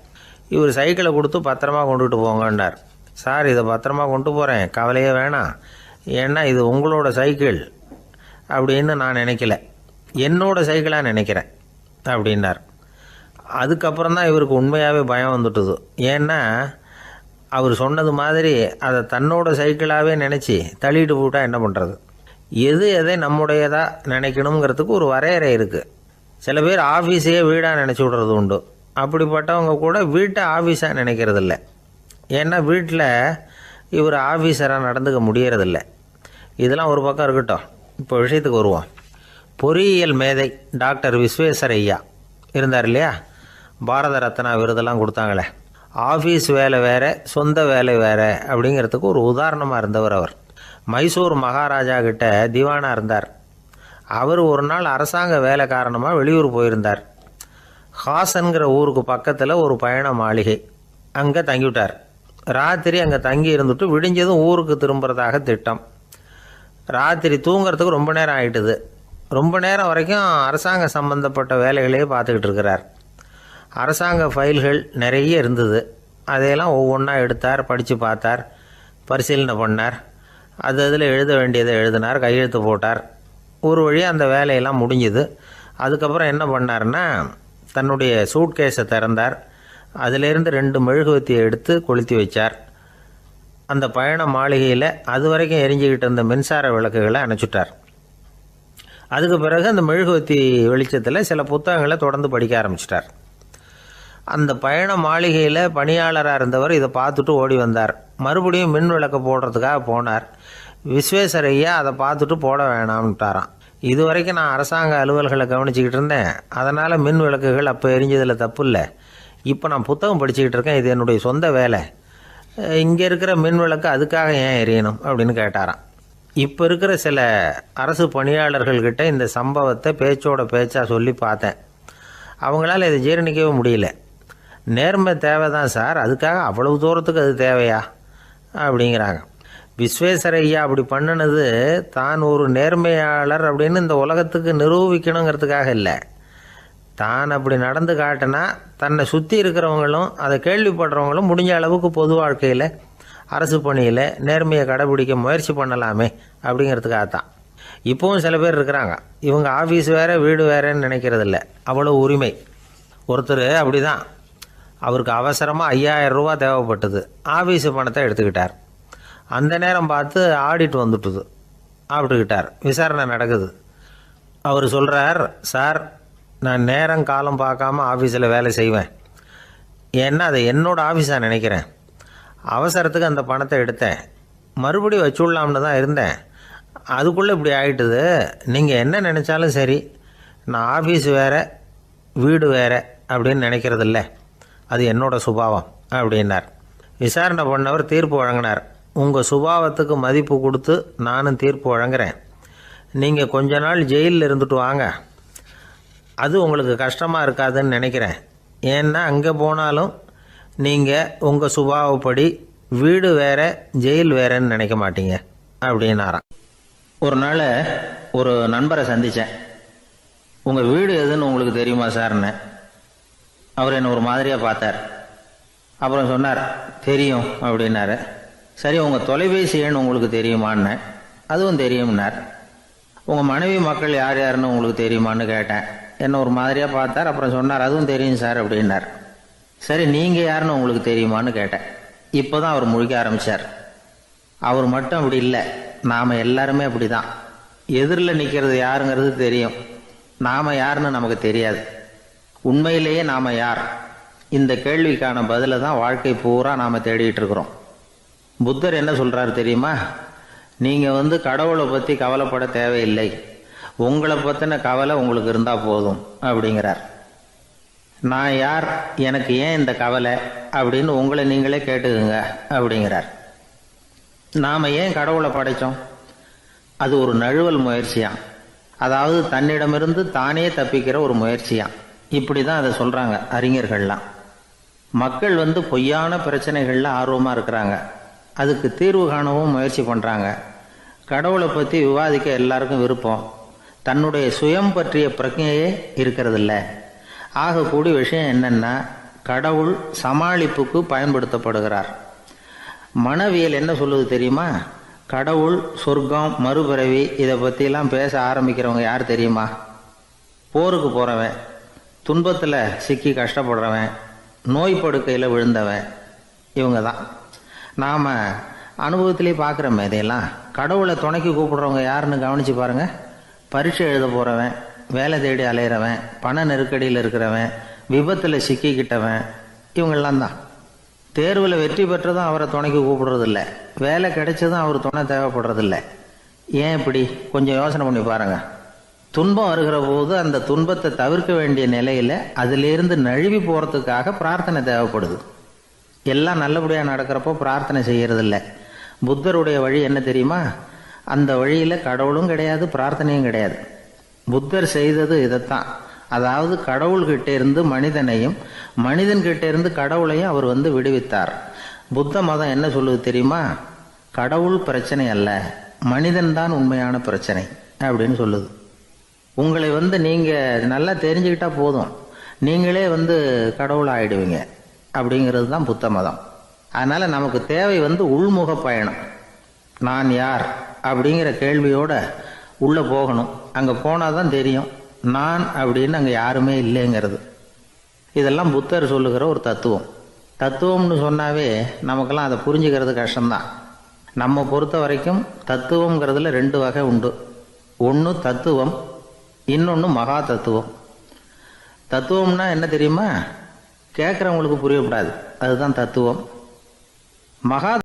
இவர் சைக்கிளை கொடுத்து பத்திரமா கொண்டுட்டு போங்கன்னார். சார் இதை பத்திரமா கொண்டு போகிறேன், கவலையே வேணாம், ஏன்னா இது உங்களோட சைக்கிள் அப்படின்னு நான் நினைக்கல, என்னோட சைக்கிளாக நினைக்கிறேன் அப்படின்னார். அதுக்கப்புறம் தான் இவருக்கு உண்மையாகவே பயம் வந்துட்டுது. ஏன்னா அவர் சொன்னது மாதிரி அதை தன்னோட சைக்கிளாகவே நினச்சி தள்ளிட்டு போட்டால் என்ன பண்ணுறது? எது எதை நம்முடையதாக நினைக்கணுங்கிறதுக்கு ஒரு வரையறை இருக்குது. சில பேர் ஆஃபீஸையே வீடாக நினச்சி விடுறது உண்டு. அப்படிப்பட்டவங்க கூட வீட்டை ஆஃபீஸாக நினைக்கிறது இல்லை. ஏன்னா வீட்டில் இவர் ஆஃபீஸராக நடந்துக்க முடியறதில்ல. இதெல்லாம் ஒரு பக்கம் இருக்கட்டும், இப்போ விஷயத்துக்கு வருவோம். பொறியியல் மேதை டாக்டர் விஸ்வேஸ்வரய்யா இருந்தார் இல்லையா, பாரத ரத்னா விருதெல்லாம் கொடுத்தாங்களே. ஆஃபீஸ் வேலை வேறு, சொந்த வேலை வேறு அப்படிங்கிறதுக்கு ஒரு உதாரணமாக இருந்தவர் அவர். மைசூர் மகாராஜா கிட்ட திவானாக இருந்தார். அவர் ஒரு நாள் அரசாங்க வேலை காரணமாக வெளியூர் போயிருந்தார். ஹாசன்கிற ஊருக்கு பக்கத்தில் ஒரு பயண மாளிகை, அங்கே தங்கிவிட்டார். ராத்திரி அங்கே தங்கி இருந்துட்டு விடிஞ்சதும் ஊருக்கு திரும்புறதாக திட்டம். ராத்திரி தூங்கிறதுக்கு ரொம்ப நேரம் ஆகிட்டுது. ரொம்ப நேரம் வரைக்கும் அரசாங்க சம்பந்தப்பட்ட வேலைகளையே பார்த்துக்கிட்டு இருக்கிறார். அரசாங்க ஃபைல்கள் நிறைய இருந்தது. அதையெல்லாம் ஒவ்வொன்றா எடுத்தார், படித்து பார்த்தார், பரிசீலனை பண்ணார். அதில் எழுத வேண்டியதை எழுதினார், கையெழுத்து போட்டார். ஒரு வழியாக அந்த வேலையெல்லாம் முடிஞ்சுது. அதுக்கப்புறம் என்ன பண்ணார்னா, தன்னுடைய சூட்கேஸை திறந்தார். அதிலேருந்து 2 மெழுகுவத்தியை எடுத்து கொளுத்தி வச்சார். அந்த பயண மாளிகையில் அது வரைக்கும் எரிஞ்சிக்கிட்டு இருந்த மின்சார விளக்குகளை அணைச்சிட்டார். அதுக்கு பிறகு அந்த மெழுகுவத்தி வெளிச்சத்தில் சில புத்தகங்களை தொடர்ந்து படிக்க ஆரம்பிச்சிட்டார். அந்த பயண மாளிகையில் பணியாளராக இருந்தவர் இதை பார்த்துட்டு ஓடி வந்தார். மறுபடியும் மின் விளக்கு போடுறதுக்காக போனார். விஸ்வேஸ்வரய்யா அதை பார்த்துட்டு போட வேணாம்ட்டாராம். இது வரைக்கும் நான் அரசாங்க அலுவல்களை கவனிச்சிக்கிட்டு இருந்தேன், அதனால் மின் விளக்குகள் அப்போ எரிஞ்சதில் தப்பு இல்லை. இப்போ நான் புத்தகம் படிச்சுக்கிட்டு இருக்கேன், இது என்னுடைய சொந்த வேலை, இங்கே இருக்கிற மின் விளக்கு அதுக்காக ஏன் எரியணும் அப்படின்னு கேட்டாராம். இப்போ இருக்கிற சில அரசு பணியாளர்கள்கிட்ட இந்த சம்பவத்தை பேச்சோட பேச்சாக சொல்லி பார்த்தேன். அவங்களால இதை ஜீரணிக்கவே முடியல. நேர்மை தேவை தான் சார், அதுக்காக அவ்வளவு தூரத்துக்கு அது தேவையா அப்படிங்கிறாங்க. விஸ்வேஸ்வரய்யா அப்படி பண்ணினது தான் ஒரு நேர்மையாளர் அப்படின்னு இந்த உலகத்துக்கு நிரூபிக்கணுங்கிறதுக்காக இல்லை. தான் அப்படி நடந்து காட்டினா தன்னை சுற்றி இருக்கிறவங்களும் அதை கேள்விப்படுறவங்களும் முடிஞ்ச அளவுக்கு பொது வாழ்க்கையில் அரசு பணியில் நேர்மையை கடைபிடிக்க முயற்சி பண்ணலாமே அப்படிங்கிறதுக்காகத்தான். இப்போவும் சில பேர் இருக்கிறாங்க, இவங்க ஆஃபீஸ் வேறு வீடு வேறேன்னு நினைக்கிறதில்ல, அவ்வளோ உரிமை. ஒருத்தர் அப்படி தான், அவருக்கு அவசரமாக 5000 ரூபா தேவைப்பட்டது. ஆஃபீஸு பணத்தை எடுத்துக்கிட்டார். அந்த நேரம் பார்த்து ஆடிட் வந்துட்டுது, ஆப்பிட்டுக்கிட்டார். விசாரணை நடக்குது. அவர் சொல்கிறார், சார் நான் நேரம் காலம் பார்க்காம ஆஃபீஸில் வேலை செய்வேன், ஏன்னா அதை என்னோடய ஆஃபீஸாக நினைக்கிறேன். அவசரத்துக்கு அந்த பணத்தை எடுத்தேன், மறுபடியும் வச்சுடலாம்னு தான் இருந்தேன், அதுக்குள்ளே இப்படி ஆகிட்டுது. நீங்கள் என்ன நினச்சாலும் சரி, நான் ஆஃபீஸ் வேறு வீடு வேறு அப்படின்னு நினைக்கிறதில்ல, அது என்னோடய சுபாவம் அப்படின்னார். விசாரணை பண்ணவர் தீர்ப்பு வழங்கினார். உங்கள் சுபாவத்துக்கு மதிப்பு கொடுத்து நானும் தீர்ப்பு வழங்குறேன். நீங்கள் கொஞ்ச நாள் ஜெயிலில் இருந்துட்டு வாங்க, அது உங்களுக்கு கஷ்டமாக இருக்காதுன்னு நினைக்கிறேன். ஏன்னா அங்கே போனாலும் நீங்கள் உங்கள் சுபாவப்படி வீடு வேற ஜெயில் வேறன்னு நினைக்க மாட்டீங்க அப்படின்னாராம். ஒரு நாள் ஒரு நண்பரை சந்தித்தேன். உங்கள் வீடு எதுன்னு உங்களுக்கு தெரியுமா சார்ன்னு. அவர் என்னை ஒரு மாதிரியாக பார்த்தார். அப்புறம் சொன்னார், தெரியும் அப்படின்னாரு. சரி, உங்கள் தொலைபேசி எண் உங்களுக்கு தெரியுமான்னு. அதுவும் தெரியும்னார். உங்கள் மனைவி மக்கள் யார் யாருன்னு உங்களுக்கு தெரியுமான்னு கேட்டேன். என்னை ஒரு மாதிரியாக பார்த்தார். அப்புறம் சொன்னார், அதுவும் தெரியும் சார் அப்படின்னார். சரி, நீங்கள் யாருன்னு உங்களுக்கு தெரியுமான்னு கேட்டேன். இப்போ தான் அவர் முழிக்க ஆரம்பித்தார். அவர் மட்டும் அப்படி இல்லை, நாம் எல்லாருமே அப்படி தான். எதிரில் நிற்கிறது யாருங்கிறது தெரியும், நாம் யாருன்னு நமக்கு தெரியாது. உண்மையிலேயே நாம் யார்? இந்த கேள்விக்கான பதிலை தான் வாழ்க்கை பூரா நாம் தேடிட்டு இருக்கிறோம். புத்தர் என்ன சொல்கிறாரு தெரியுமா? நீங்கள் கடவுளை பற்றி கவலைப்பட தேவையில்லை, உங்களை பற்றின கவலை உங்களுக்கு இருந்தால் போதும் அப்படிங்கிறார். நான் யார், எனக்கு ஏன் இந்த கவலை அப்படின்னு உங்களை நீங்களே கேட்டுக்குங்க அப்படிங்கிறார். நாம் ஏன் கடவுளை படைத்தோம்? அது ஒரு நழுவல் முயற்சியாம். அதாவது தன்னிடமிருந்து தானே தப்பிக்கிற ஒரு முயற்சியாம். இப்படி தான் அதை சொல்கிறாங்க அறிஞர்கள்லாம். மக்கள் பொய்யான பிரச்சனைகளில் ஆர்வமாக இருக்கிறாங்க. அதுக்கு தீர்வு காணவும் முயற்சி பண்ணுறாங்க. கடவுளை பற்றி விவாதிக்க எல்லாருக்கும் விருப்பம். தன்னுடைய சுயம் பற்றிய பிரஜையே இருக்கிறதில்ல. ஆகக்கூடிய விஷயம் என்னன்னா, கடவுள் சமாளிப்புக்கு பயன்படுத்தப்படுகிறார். மனவியல் என்ன சொல்லுது தெரியுமா? கடவுள், சொர்க்கம், மறுபிறவி இதை பற்றிலாம் பேச ஆரம்பிக்கிறவங்க யார் தெரியுமா? போருக்கு போகிறவன், துன்பத்தில் சிக்கி கஷ்டப்படுறவன், நோய் படுக்கையில் விழுந்தவன், இவங்க தான். நாம் அனுபவத்திலே பார்க்குறோமே இதையெல்லாம். கடவுளை துணைக்கு கூப்பிடுறவங்க யாருன்னு கவனித்து பாருங்கள். பரீட்சை எழுத போகிறவன், வேலை தேடி அலையிறவன், பண நெருக்கடியில் இருக்கிறவன், விபத்தில் சிக்கிக்கிட்டவன், இவங்கெல்லாம் தான். தேர்வில் வெற்றி பெற்றதும் அவரை துணைக்கு கூப்பிடுறதில்ல, வேலை கிடைச்சதும் அவர் துணை தேவைப்படுறதில்ல. ஏன் இப்படி? கொஞ்சம் யோசனை பண்ணி பாருங்கள். துன்பம் வருகிற போது அந்த துன்பத்தை தவிர்க்க வேண்டிய நிலையில் அதிலிருந்து நழுவி போகிறதுக்காக பிரார்த்தனை தேவைப்படுது. எல்லாம் நல்லபடியாக நடக்கிறப்போ பிரார்த்தனை செய்யறதில்ல. புத்தருடைய வழி என்ன தெரியுமா? அந்த வழியில் கடவுளும் கிடையாது, பிரார்த்தனையும் கிடையாது. புத்தர் செய்தது இதைத்தான். அதாவது கடவுள்கிட்ட இருந்து மனிதனையும், மனிதன்கிட்ட இருந்து கடவுளையும் அவர் விடுவித்தார். புத்த மதம் என்ன சொல்லுது தெரியுமா? கடவுள் பிரச்சனை அல்ல, மனிதன்தான் உண்மையான பிரச்சனை அப்படின்னு சொல்லுது. உங்களை நீங்கள் நல்லா தெரிஞ்சுக்கிட்டா போதும், நீங்களே கடவுள் ஆயிடுவீங்க அப்படிங்கிறது தான் புத்த மதம். அதனால் நமக்கு தேவை உள்முக பயணம். நான் யார் அப்படிங்கிற கேள்வியோட உள்ளே போகணும். அங்கே போனால் தான் தெரியும் நான் அப்படின்னு அங்கே யாருமே இல்லைங்கிறது. இதெல்லாம் புத்தர் சொல்லுகிற ஒரு தத்துவம். தத்துவம்னு சொன்னாவே நமக்கெல்லாம் அதை புரிஞ்சுக்கிறது கஷ்டம்தான். நம்ம பொறுத்த வரைக்கும் தத்துவங்கிறதுல 2 வகை உண்டு. ஒன்று தத்துவம், இன்னொன்று மகா தத்துவம். தத்துவம்னா என்ன தெரியுமா? கேட்குறவங்களுக்கு புரியக்கூடாது, அதுதான் தத்துவம். மகா